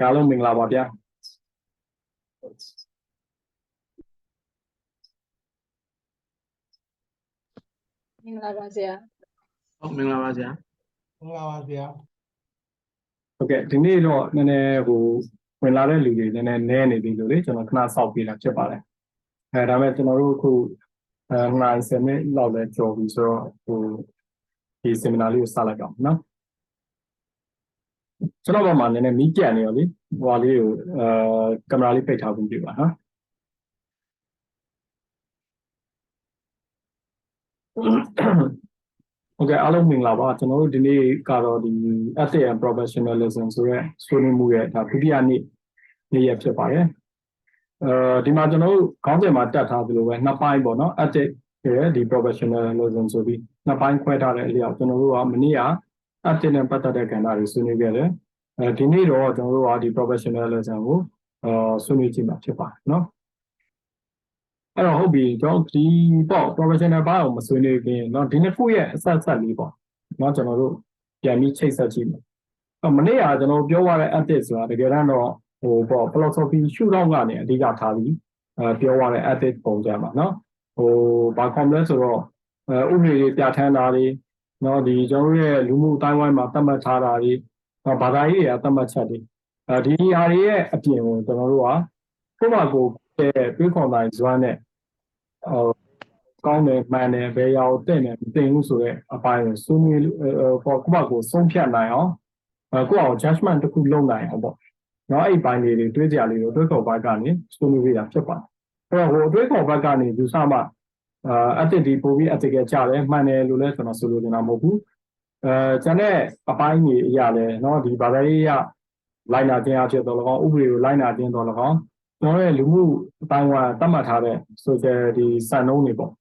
အားလုံးမင်္ဂလာပါဗျာမင်္ဂလာပါဆရာ ဟုတ်မင်္ဂလာပါဆရာ ဟုတ်ကဲ့ဒီနေ့တော့နည်းနည်းဝင်လာတဲ့လူတွေနည်းနည်းနဲနေပြီလို့လေကျွန်တော်ခဏစောက်ပေးတာဖြစ်ပါတယ်ဒါပေမဲ့ကျွန်တော်တို့အခု90မိနစ်လောက်လဲကြော်ပြီဆိုတော့ဒီ seminar လေးကိုစလိုက်အောင်နော်ကျွန်တော်မှနည်းနည်းမီးပြတ်နေရောလေဟိုဟာလေးကိုကင်မရာလေးပိတ်ထားဖို့ပြပါနော်ဟုတ်ကဲ့အားလုံးမင်္ဂလာပါကျွန်တော်တို့ဒီနေ့ကတော့ဒီ ethics and professionalism ဆိုတဲ့ဆွေးနွေးမှုရဲ့ဒါဒုတိယနေ့ရက်ဖြစ်ပါတယ်ဒီမှာကျွန်တော်တို့ခေါင်းစဉ်မှာတက်ထားသလိုပဲနှစ်ပိုင်းပေါ့နော် ethics ရဲ့ဒီ professionalism ဆိုပြီးနှစ်ပိုင်းခွဲထားတဲ့အလျောက်ကျွန်တော်တို့ကမနေ့က ethics နဲ့ပတ်သက်တဲ့ကဏ္ဍတွေဆွေးနွေးခဲ့တယ်ဒီနေ့တော့ကျွန်တော်တို့ကဒီ professionalism ကိုဆွေးနွေးကြည့်မှာဖြစ်ပါတယ်နော်အဲ့တော့ဟုတ်ပြီကျွန်တော်ဒီပေါ့ professional ဘာကိုမဆွေးနွေးခင်เนาะဒီနှစ်ခုရဲ့အဆက်လေးပေါ့เนาะကျွန်တော်တို့ပြန်ပြီးချိတ်ဆက်ကြည့်မယ်မနေ့ကကျွန်တော်ပြောရတဲ့ ethics ဆိုတာတကယ်တမ်းတော့ပေါ့ philosophy ရှုထောင့်ကနေအဓိကထားပြီးပြောရတဲ့ ethics ပုံစံပါเนาะဘာခေါ်မလဲဆိုတော့ဥပဒေတွေပြဋ္ဌာန်းတာတွေเนาะဒီကျွန်တော်တို့ရဲ့လူမှုအတိုင်းဝိုင်းမှာသတ်မှတ်ထားတာတွေဘာသာရေးတွေကသတ်မှတ်ချက်တွေဒီနေရာတွေရဲ့အပြင်ကိုကျွန်တော်တို့ကကိုယ့်ဘာကိုတွေးခေါ်နိုင်စွမ်းနဲ့ကောင်းတယ်မှန်တယ်ဘယ်ရောက်တဲ့နဲ့မသိဘူးဆိုတဲ့အပိုင်းကိုဆွေးနွေးပေါ့ကိုယ့်ဘာကိုဆုံးဖြတ်နိုင်အောင်ကိုယ့်အောင် judgment တစ်ခုလုပ်နိုင်အောင်ပေါ့เนาะအဲ့ဒီပိုင်းလေးတွေတွေးကြရလေးကိုတွေးခေါ်ဘက်ကနေဆွေးနွေးပြတာဖြစ်ပါတယ်အဲ့တော့တွေးခေါ်ဘက်ကနေယူဆမှethics ဒီပို့ပြီး ethics ကြတယ်မှန်တယ်လို့လည်းကျွန်တော်ဆိုလိုနေတာမဟုတ်ဘူးကျန်တဲ့အပိုင်းကြီးအရာလဲเนาะဒီဘာသာရေးရလိုက်နာခြင်းအဖြစ်တော့၎င်းဥပဒေကိုလိုက်နာခြင်းတော့၎င်းကျွန်တော်ရဲ့လူမှုအတိုင်းအဝိုင်းသတ်မှတ်ထားတဲ့ social ဒီစံနှုန်းတွေပေါ့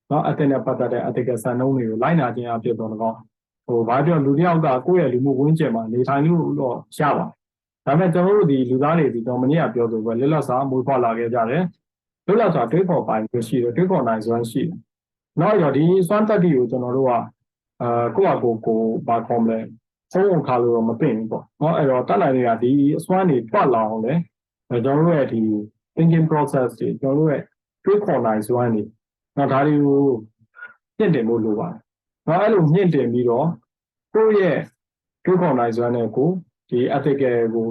เนาะ ethics နဲ့ပတ်သက်တဲ့ ethical စံနှုန်းတွေကိုလိုက်နာခြင်းအဖြစ်တော့၎င်းဘာပြောလူတစ်ယောက်ကကိုယ့်ရဲ့လူမှုဝန်းကျင်မှာနေထိုင်လို့တော့ရပါတယ်ဒါပေမဲ့ကျွန်တော်တို့ဒီလူသားတွေဒီတော့မနေ့ကပြောဆိုပဲလွတ်လပ်စွာမွေးဖွားလာခဲ့ကြတယ်လွတ်လပ်စွာတွေးခေါ်ပိုင်ရှိတယ်တွေးခေါ်နိုင်စွမ်းရှိတယ်နောက်ရောဒီစွမ်းတက်တီကိုကျွန်တော်တို့ကကိုယ့်အကိုဘာခေါ်မလဲဆုံးအောင်ခါလို့တော့မသိဘူးပေါ့เนาะအဲ့တော့တက်နိုင်နေတာဒီအစွမ်းတွေထွက်လာအောင်လေကျွန်တော်တို့ရဲ့ဒီ thinking process တွေကျွန်တော်တို့ရဲ့တွေးခေါ်နိုင်စွမ်းတွေနောက်ဒါတွေကိုမြင့်တင်ဖို့လိုပါတယ်နောက်အဲ့လိုမြင့်တင်ပြီးတော့ကိုယ့်ရဲ့တွေးခေါ်နိုင်စွမ်းတွေကိုဒီ ethical ကို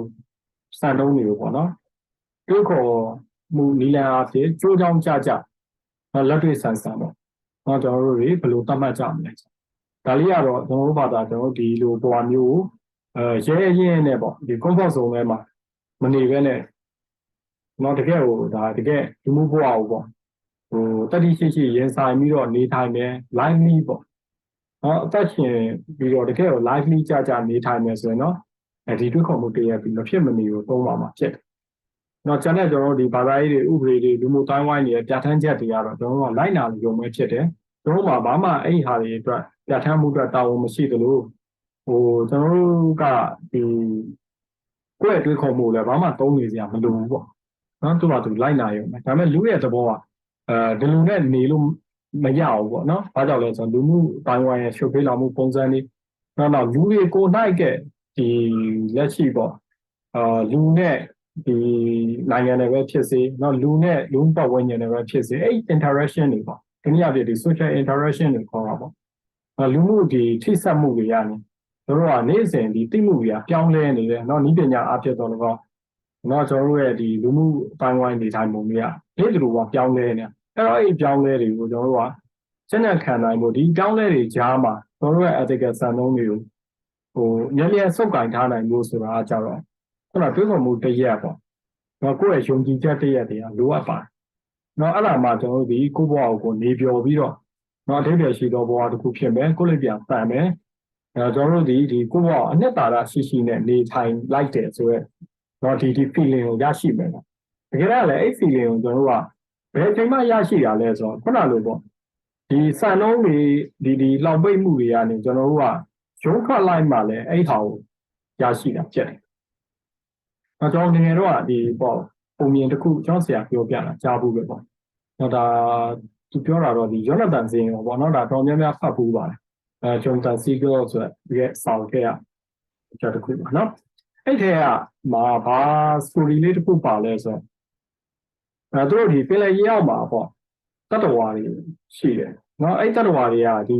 စံနှုန်းတွေကိုပေါ့နော်တွေးခေါ်မှုနီလန်အဖြစ်ကြိုးကြောင်းကြလက်တွေ့ဆန်ပေါ့နော်ကျွန်တော်တို့တွေဘယ်လိုသတ်မှတ်ကြမလဲဒါလေးကတော့ကျွန်တော်တို့ဘာသာကျွန်တော်တို့ဒီလိုပေါ်မျိုးရဲရဲနဲ့ပေါ့ဒီ comfort zone ထဲမှာမနေဘဲနဲ့တော့တကယ်ဒါတကယ်လူမှုဘဝကိုပေါ့တတိရှိရင်ဆိုင်ပြီးတော့နေထိုင်တယ် lively ပေါ့အသက်ရှင်ပြီးတော့တကယ်ကို lively ကြနေထိုင်မယ်ဆိုရင်တော့ဒီတွေးခေါ်မှုတရပြီးမဖြစ်မနေကိုသုံးပါမှာဖြစ်တယ်ကျန်တဲ့ကျွန်တော်တို့ဒီဘာသာရေးတွေဥပဒေတွေလူမှုတိုင်းဝိုင်းတွေပြဋ္ဌာန်းချက်တွေကတော့ကျွန်တော်တို့ကလိုက်နာလို့ရုံပဲဖြစ်တယ်ကျွန်တော်တို့ဘာမှအဲ့ဒီဟာတွေအတွက်ပြဋ္ဌာန်းမှုအတွက်တာဝန်မရှိသလိုကျွန်တော်တို့ကဒီကိုယ့်ရဲ့တွေးခေါ်မှုလည်းဘာမှသုံးနေစရာမလိုဘူးပေါ့နော်သူ့ဘာသူလိုက်နာရုံပဲဒါပေမဲ့လူရဲ့သဘောကဒီလူနဲ့နေလို့မရဘူးပေါ့နော်ဘာကြောင့်လဲဆိုတော့လူမှုတိုင်းဝိုင်းရဲ့ရှုပ်ဖေးလာမှုပုံစံတွေနောက်လူတွေကိုနိုင်တဲ့ဒီလက်ရှိပေါ့လူနဲ့ဒီနိုင်ငံတွေပဲဖြစ်စေနောက်လူနဲ့လူပတ်ဝန်းကျင်တွေပဲဖြစ်စေအဲ့ interaction တွေပေါ့ဒီနေ့အပြည့်ဒီ social interaction တွေခေါ်တာပေါ့လူမှုဒီထိစပ်မှုတွေရတယ်တို့ကနေ့စဉ်ဒီသိမှုတွေကပြောင်းလဲနေတယ်နော်ဤပညာအဖြစ်တော့တော့နော်ကျွန်တော်တို့ရဲ့ဒီလူမှုအတိုင်းဝိုင်းနေထိုင်ပုံတွေကနေ့တူကပြောင်းလဲနေအဲ့တော့အဲ့ပြောင်းလဲတွေကိုကျွန်တော်တို့ကစဉ့်ခံနိုင်ဖို့ဒီပြောင်းလဲတွေကြားမှာကျွန်တော်တို့ရဲ့ ethical စံနှုန်းတွေကိုညံ့စုပ်ကင်ထားနိုင်လို့ဆိုတာကကြတော့ခုနတွေးခေါ်မှုတရက်ပေါ့နော်ကိုယ့်ရဲ့ယုံကြည်ချက်တရက်တွေကလိုအပ်ပါတယ်နော်အဲ့ဒါမှကျွန်တော်တို့ဒီကိုယ့်ဘဝကိုနေပျော်ပြီးတော့နော်အထိပ္ပယ်ရှိသောဘဝတစ်ခုဖြစ်မယ်ကိုယ့်လေးပြန်တန်မယ်ကျွန်တော်တို့ဒီကိုယ့်ဘဝအနှစ်သာရရှိနဲ့နေထိုင်လိုက်တယ်ဆိုရက်နော်ဒီ feeling ကိုရရှိမယ်တကယ်တော့လည်းအဲ့ feeling ကိုကျွန်တော်တို့ကဘယ်အချိန်မှရရှိရလဲဆိုတော့ခုနလိုပေါ့ဒီစံနှုန်းတွေဒီလောက်ပိတ်မှုတွေကနေကျွန်တော်တို့ကရုံးထွက်လိုက်မှလည်းအဲ့ဟာကိုရရှိတာဖြစ်တယ်ကျွန်တော်ငယ်တော့ဒီပေါ့ပုံမြင်တစ်ခုကျွန်တော်ဆရာပြောပြတာကြားဘူးပဲပေါ့နော်ဒါသူပြောတာတော့ဒီ Jonathan Zinn ပေါ့နော်ဒါတော်များများဖတ်ဘူးပါတယ်Jonathan Siegel ဆိုတဲ့ဒီဆောင်းခဲ့ရတစ်ခုပါနော် အဲ့ထဲကမှာဘာ story လေးတစ်ခုပါလဲဆိုတော့သူတို့ဒီပင်လယ်ရေအောက်မှာပေါ့တတ္တဝါတွေရှိတယ်နော်အဲ့တတ္တဝါတွေကဒ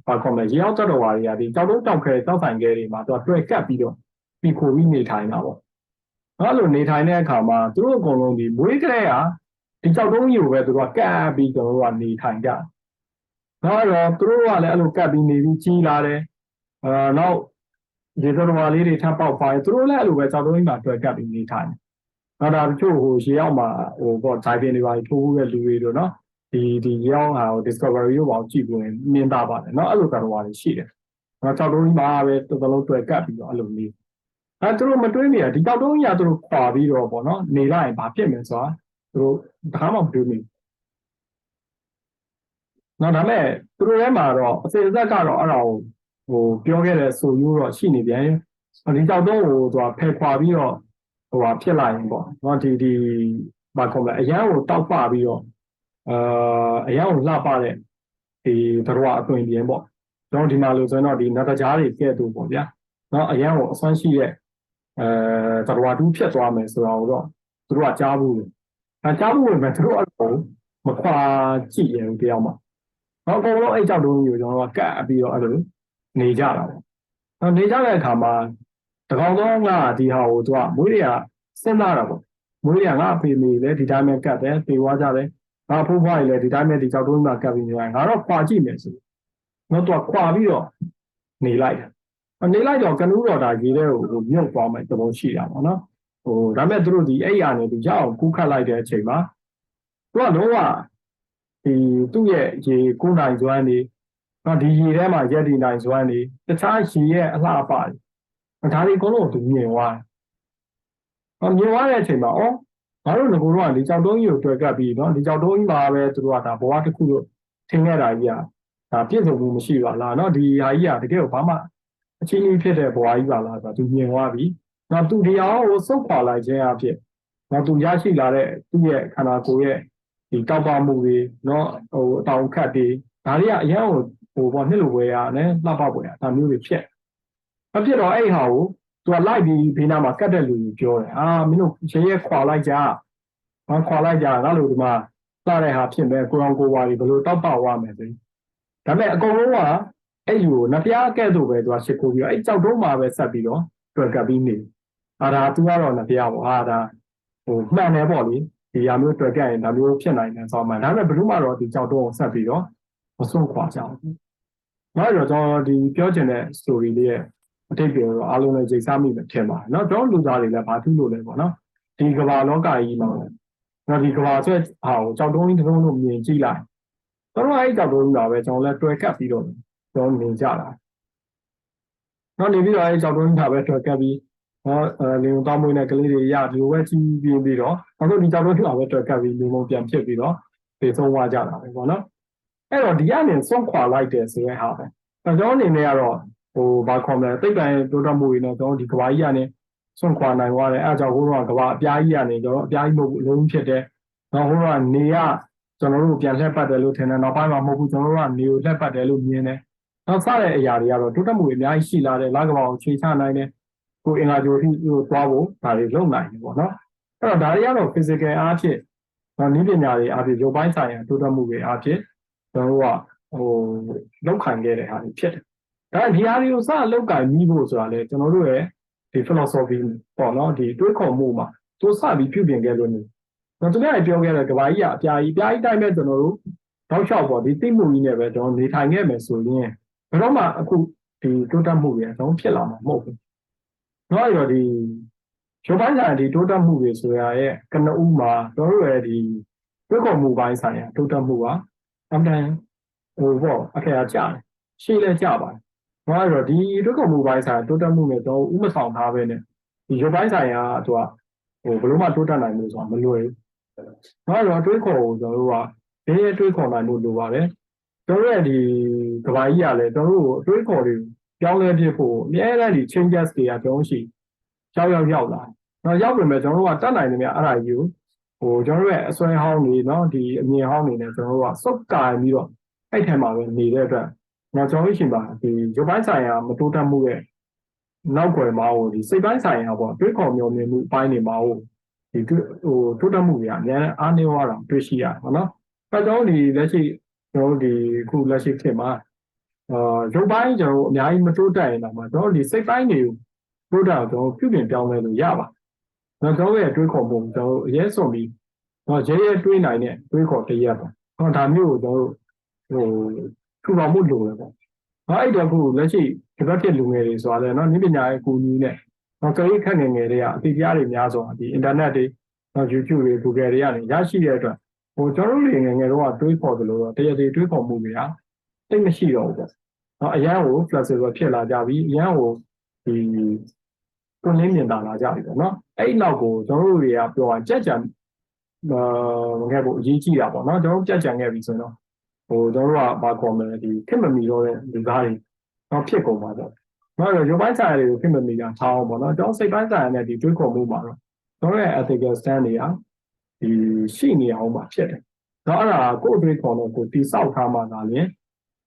ီဘာခေါ်မလဲရေအောက်တတ္တဝါတွေကဒီကြောက်တုံးတောက်ခဲတောက်ဆိုင်ခဲတွေမှာသူကတွဲကပ်ပြီးတော့ပြီးခိုပြီးနေထိုင်တာပေါ့အဲ့လိုနေထိုင်တဲ့အခါမှာသူတို့အကုန်လုံးဒီမွေးကလေးကဒီကြောက်တုံးကြီးကိုပဲသူတို့ကကပ်ပြီးကျွန်တော်တို့ကနေထိုင်ကြနော်အဲ့တော့သူတို့ကလည်းအဲ့လိုကပ်ပြီးနေပြီးကြီးလာတယ်နောက်ဒီသတ္တဝါလေးတွေထပ်ပေါက်သွားရင်သူတို့လည်းအဲ့လိုပဲကြောက်တုံးကြီးမှာတွဲကပ်ပြီးနေထိုင်နောက်ဒါတချို့ဟိုရေအောက်မှာဟိုပေါ့ diving တွေပါထိုးတဲ့လူတွေတို့နော်ဒီရေအောက်ဟာ discovery ကိုပေါ့ကြည့်ဖို့မြင်တာပါတယ်နော်အဲ့လိုသတ္တဝါတွေရှိတယ်နော်ကြောက်တုံးကြီးမှာပဲတော်တော်လုံးတွဲကပ်ပြီးတော့အဲ့လိုနေသူတို့မတွေးမိရဒီကြောက်တုံးကြီးကသူတို့ခွာပြီးတော့ပေါ့နော်နေလိုက်ရင်ဘာဖြစ်မလဲဆိုတာသူတို့ဘာမှမတွေးမိနော်ဒါမဲ့သူတို့ထဲမှာတော့အစစ်အသက်ကတော့အဲ့ဒါကိုဟိုပြောခဲ့တဲ့ဆိုရိုးတော့ရှိနေပြန်ဒီကြောက်တုံးကိုသူကဖယ်ခွာပြီးတော့ဟိုဟာဖြစ်လာရင်ပေါ့နော်ဒီဘာခေါ်မလဲအရန်ကိုတောက်ပပြီးတော့အရန်ကိုလှပတဲ့ဒီသတ္တဝါအသွင်ပြင်းပေါ့ကျွန်တော်ဒီမှာလို့ဆိုရင်တော့ဒီနတ်တကြားတွေကဲ့သို့ပေါ့ဗျာနော်အရန်ကိုအစွမ်းရှိတဲ့သတ္တဝါတူးဖြစ်သွားမယ်ဆိုတာကိုတော့သူတို့ကကြားဘူးကြားဘူးပဲသူတို့အကုန်မခွာကြည့်ရဘူးတယောက်မှနော်အကုန်လုံးအဲ့ကြောက်တုံးကြီးကိုကျွန်တော်ကကပ်ပြီးတော့အဲ့လိုနေကြတာပေါ့နေကြတဲ့အခါမှာတကောင်တော့ငါဒီဟာကိုသူကမွေးတွေကစဉ်းစားတာပေါ့မွေးတွေကငါအဖေမေလည်းဒီတိုင်းပဲကတ်တယ်ပြေသွားကြတယ်ငါဖိုးဖွားကြီးလည်းဒီတိုင်းပဲဒီကြောက်တုံးမှာကတ်ပြီးနေတယ်ငါတော့ခွာကြည့်မယ်ဆိုတော့သူကခွာပြီးတော့နေလိုက်တယ်နေလိုက်တော့ကနူးတော်ဒါကြီးတဲ့ကိုမြုပ်သွားမယ်သဘောရှိတာပေါ့နော်ဟိုဒါမဲ့သူတို့ဒီအဲ့ရနေသူရအောင်ကူးခတ်လိုက်တဲ့အချိန်မှာသူကလုံးဝဒီသူ့ရဲ့ရေကိုနိုင်စွမ်းနေတော့ဒီရေထဲမှာရက်ဒီနိုင်စွမ်းနေတခြားရေရဲ့အလှအပဒါတွေအကုန်လုံးသူမြင်သွားတယ်မြင်သွားတဲ့အချိန်မှာငါတို့ငကိုတော့ဒီကြောက်တုံးကြီးကိုတွေ့ကပ်ပြီးနော်ဒီကြောက်တုံးကြီးမှာပဲသူတို့ကဒါဘဝတစ်ခုလို့ထင်ခဲ့တာကြီးကဒါပြည့်စုံမှုမရှိပါလားနော်ဒီဟာကြီးကတကယ်ကိုဘာမှအချင်းကြီးဖြစ်တဲ့ဘဝကြီးပါလားဆိုတော့သူမြင်သွားပြီနော်သူတရားကိုစုပ်ခွာလိုက်ခြင်းအဖြစ်နော်သူရရှိလာတဲ့သူ့ရဲ့ခန္ဓာကိုယ်ရဲ့ဒီတောက်ပမှုတွေနော်ဟိုအတောင်ခတ်တွေဒါတွေကအရင်ဟိုပေါ့နှစ်လိုပွဲရနဲ့လှပပွဲရဒါမျိုးတွေဖြစ်မဖြစ်တော့အဲ့ဟာကိုသူကလိုက်ပြီးဘေးနားမှာကတ်တဲ့လူကြီးပြောတယ်မင်းတို့ရဲခွာလိုက်ကြခွာလိုက်ကြငါတို့ဒီမှာစတဲ့ဟာဖြစ်မယ်ကိုအောင်ကိုဝါတွေဘယ်လိုတောက်ပဝမယ်ဆိုဒါပေမဲ့အကုန်လုံးကအဲ့လူကိုနဖျားကဲ့သို့ပဲသူကရှစ်ခိုးပြီးတော့အဲ့ကြောက်တုံးမှာပဲဆက်ပြီးတော့တွေ့ကပ်ပြီးနေဒါသူကတော့နဖျားပေါ့ဒါဟိုမှန်တယ်ပေါ့လေဒီဟာမျိုးတွေ့ကပ်ရင်ဒါမျိုးဖြစ်နိုင်တယ်ဆိုမှဒါပေမဲ့ဘယ်သူမှတော့ဒီကြောက်တုံးကိုဆက်ပြီးတော့မစွန့်ခွာကြဘူးနောက်တော့ကျွန်တော်ဒီပြောချင်တဲ့ story လေးရဲ့အတိတ်ပြောတော့အားလုံးလည်းကြိတ်စားမိမယ်ထင်ပါတယ်နော်ကျွန်တော်လူသားတွေလည်းဘာထူးလို့လဲပေါ့နော်ဒီကဘာလောကကြီးမှာနော်ဒီကဘာဆိုဟာကိုကြောက်တုံးကြီးတစ်လုံးလို့မြင်ကြည့်လိုက်တို့အဲ့ကြောက်တုံးကြီးပါပဲကျွန်တော်လည်းတွေ့ကပ်ပြီးတော့ကျွန်တော်မြင်ကြတာနော်နေပြီးတော့အဲ့ကြောက်တုံးကြီးထားပဲတွေ့ကပ်ပြီးနော်လင်းတောင်းမွေးတဲ့ကလေးတွေရဒီလိုပဲကြီးပြီးတော့အခုဒီကြောက်တုံးကြီးပါပဲတွေ့ကပ်ပြီးလူလုံးပြန်ဖြစ်ပြီးတော့ပြေဆုံးသွားကြတာပဲပေါ့နော်အဲ့တော့ဒီကနေစွန့်ခွာလိုက်တယ်ဆိုတဲ့ဟာပဲကျွန်တော်အနေနဲ့ကတော့ဟိုဘာခေါ်မလဲတိတ်တိုင်တိုးတက်မှုတွေနဲ့ကျွန်တော်ဒီကဘာကြီးကနေစွန့်ခွာနိုင်သွားတယ်အဲအကြောင်းဟိုတော့ကဘာအပြားကြီးကနေကျွန်တော်အပြားကြီးမဟုတ်ဘူးအလုံးဖြစ်တယ်နောက်ဟိုတော့နေရကျွန်တော်တို့ပြန်လှည့်ပတ်တယ်လို့ထင်တယ်နောက်ပိုင်းမှာမဟုတ်ဘူးကျွန်တော်တို့ကနေကိုလှည့်ပတ်တယ်လို့မြင်တယ်နောက်စတဲ့အရာတွေကတော့တိုးတက်မှုတွေအများကြီးရှိလာတယ်လကဘာကိုခြေချနိုင်တယ်ကိုအင်္ဂါဂျိုထိသွားဖို့ဒါတွေလုပ်နိုင်တယ်ပေါ့နော်အဲ့တော့ဒါတွေကတော့ physical အားဖြင့်နည်းပညာတွေအားဖြင့်ရုပ်ပိုင်းဆိုင်ရာတိုးတက်မှုတွေအားဖြင့်ကျွန်တော်တို့ကဟိုလောက်ခံခဲ့တဲ့ဟာတွေဖြစ်တယ်ဒါဒီဟာတွေကိုစလောက်ကင်ပြီးဖို့ဆိုတာလေကျွန်တော်တို့ရဲ့ဒီ philosophy ပေါ့နော်ဒီတွေးခေါ်မှုမှာသူစပြီးပြုပြင်ခဲ့လို့နေတော့သူလည်းပြောခဲ့တဲ့ကဘာကြီးကအပြာကြီးတိုင်းပဲကျွန်တော်တို့တောက်လျှောက်ပေါ့ဒီသိမှုကြီးနဲ့ပဲကျွန်တော်နေထိုင်ခဲ့မယ်ဆိုရင်ဘယ်တော့မှအခုဒီတိုးတက်မှုတွေအဆုံးဖြစ်လာမှာမဟုတ်ဘူး။တော့အဲ့တော့ဒီရုပ်ပိုင်းဆိုင်ရာဒီတိုးတက်မှုတွေဆိုရရဲ့ကနဦးမှာကျွန်တော်တို့ရဲ့ဒီတွေးခေါ်မှုပိုင်းဆိုင်ရာတိုးတက်မှုကအမှန်ဟိုပေါ့အခက်အကျတယ်ရှေ့လဲကြပါတယ်။ဘာလို့ဒီတွေးခေါ်မှုပိုင်းဆိုင်ရာတိုးတက်မှုနဲ့တော့ဥမဆောင်ထားပဲနဲ့ဒီရုပ်ပိုင်းဆိုင်ရာသူကဟိုဘယ်လိုမှတိုးတက်နိုင်လို့ဆိုတာမလွယ်ဘူး။ဘာလို့တွေးခေါ်ကိုကျွန်တော်တို့ကဘေးတွေးခေါ်နိုင်လို့လိုပါတယ်။ကျွန်တော်ရဲ့ဒီကဘာကြီးကလည်းကျွန်တော်တို့အတွေးခေါ်တွေပြောင်းလဲဖြစ်ဖို့အများအားဖြင့် changes တွေကကျွန်တော်ရှိရောက်လာ။တော့ရောက်ပြီမဲ့ကျွန်တော်တို့ကတတ်နိုင်နေမြအဲ့ဒါကြီးကိုဟိုကျွန်တော်တို့ရဲ့အစွဲဟောင်းနေเนาะဒီအမြင်ဟောင်းနေနဲ့ကျွန်တော်တို့ကစုပ်ကိုင်ပြီးတော့အဲ့ထဲမှာပဲနေတဲ့အတွက်တော့ကျွန်တော်ရှိပါဒီရုပ်ပိုင်းဆိုင်ရာမတိုးတက်မှုရဲ့ နောက်ွယ်မှာဟိုဒီစိတ်ပိုင်းဆိုင်ရာပေါ့တွေးခေါ်မျှော်မြင်မှုအပိုင်းတွေမှာဟိုဒီဟိုတိုးတက်မှုတွေကအများနဲ့အားနည်းသွားတာတွေ့ရှိရပါတော့။အဲကြောင့်ဒီလက်ရှိကျွန်တော်ဒီခုလက်ရှိခေတ်မှာရုပ်ပိုင်းကျွန်တော်အများကြီးမတိုးတက်ရင်တော့မှကျွန်တော်ဒီစိတ်ပိုင်းတွေကိုတိုးတက်အောင်ကျွန်တော်ပြုပြင်ပြောင်းလဲလို့ရပါ။ကျွန်တော်ရဲ့တွေးခေါ်မှုကျွန်တော်အရေးစွန်ပြီးရဲတွေးနိုင်တဲ့တွေးခေါ်တရက်ပေါ့။ဒါမျိုးကိုကျွန်တော်ဟိုထူထောင်မှုလိုတယ်ပေါ့။အဲ့တော့ခုလက်ရှိဒီဘက်ဖြစ်လူငယ်တွေဆိုတာလည်းနည်းပညာရဲ့ကိုကြီးနဲ့ကလေးခက်ငယ်ငယ်တွေကအသိတရားတွေများစွာဒီ internet တွေYouTube တွေ Google တွေကနေရရှိတဲ့အတွက်ဟိုကျွန်တော်တို့ငယ်ငယ်တော့တွေးခေါ်တယ်လို့တော့တရားတွေတွေးခေါ်မှုတွေကတိတ်မရှိတော့ဘူးပေါ့။အရန်ကို flexible ဖြစ်လာကြပြီအရန်ကိုဒီတွင်းလင်းမြင်တာလာကြပြီပေါ့နော်။အဲ့နောက်ကိုကျွန်တော်တို့တွေကပြောရကြက်ကြံငယ်ဖို့အရေးကြီးတာပေါ့နော်။ကျွန်တော်ကြက်ကြံခဲ့ပြီဆိုရင်တော့ဟိုကျွန်တော်တို့ကဘာခေါ်မလဲဒီခက်မမီတော့တဲ့လူသားတွေတော့ဖြစ်ကုန်ပါတော့။နောက်ရုပ်ပိုင်းဆိုင်ရာတွေကိုခက်မမီတာထားအောင်ပေါ့နော်။ကျွန်တော်စိတ်ပိုင်းဆိုင်ရာနဲ့ဒီတွေးခေါ်မှုမှာတော့ကျွန်တော်ရဲ့ ethical stand တွေကဒီရှိနေအောင်ပါဖြစ်တယ်။တော့အဲ့ဒါကိုယ်အတွေ့ခေါ်တော့ကိုတိဆောက်ထားမှသာလျှင်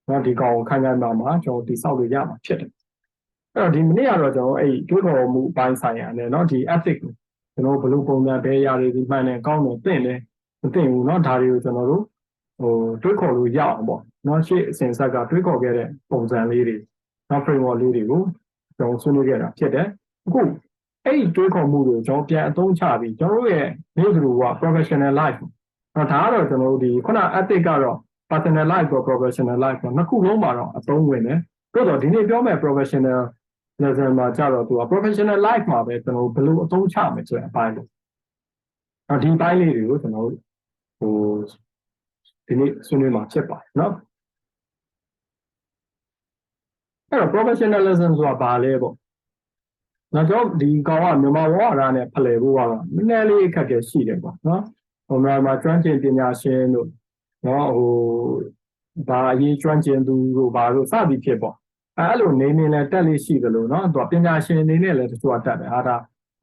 တော့ဒီကောင်ခိုင်ခိုင်မာမာကျွန်တော်တိဆောက်လို့ရမှာဖြစ်တယ်။အဲ့တော့ဒီမနေ့ကတော့ကျွန်တော်အဲ့တွေးခေါ်မှုအပိုင်းဆိုင်ရာနဲ့เนาะဒီ ethic ကျွန်တော်ဘယ်လိုပုံစံဘယ်အရာတွေဒီမှန်တယ်ကောင်းတယ်သင့်တယ်မသင့်ဘူးเนาะဒါတွေကိုကျွန်တော်တို့ဟိုတွေးခေါ်လို့ရအောင်ပေါ့เนาะရှေ့အစဉ်ဆက်ကတွေးခေါ်ခဲ့တဲ့ပုံစံလေးတွေเนาะ framework လေးတွေကိုကျွန်တော်ဆွေးနွေးခဲ့တာဖြစ်တယ်အခုအဲ့ဒီတွေးခေါ်မှုတွေကိုကျွန်တော်ပြန်အသုံးချပြီးကျွန်တော်ရဲ့နေ့ကလေးက professional life ဒါကတော့ကျွန်တော်တို့ဒီခုန ethic ကတော့ personal life ကို professional life ကိုနှစ်ခုလုံးမှာတော့အသုံးဝင်တယ်တိုးတော့ဒီနေ့ပြောမယ် professional lesson မှာကြတော့သူက professional life မှာပဲကျွန်တော်ဘယ်လိုအသုံးချမယ်ဆိုတဲ့အပိုင်းပေါ့ဒီအပိုင်းလေးတွေကိုကျွန်တော်ဟိုဒီနေ့ဆွေးနွေးမှာဖြစ်ပါတယ်เนาะအဲ့တော့ professionalism ဆိုတာဘာလဲပေါ့နောက်တော့ဒီကောင်ကမြန်မာဝါဒနဲ့ဖလှယ်ဖို့ကတော့နည်းနည်းလေးအခက်အခဲရှိတယ်ပေါ့နော်ဟိုမှာကျွမ်းကျင်ပညာရှင်တို့နော်ဟိုဘာအရေးကျွမ်းကျင်သူတို့ဘာလို့စသည်ဖြစ်ပေါ့အဲ့လိုနေနေလဲတက်လေးရှိသလိုနော်သူကပညာရှင်အနေနဲ့လည်းတချို့ကတက်တယ်ဟာဒါ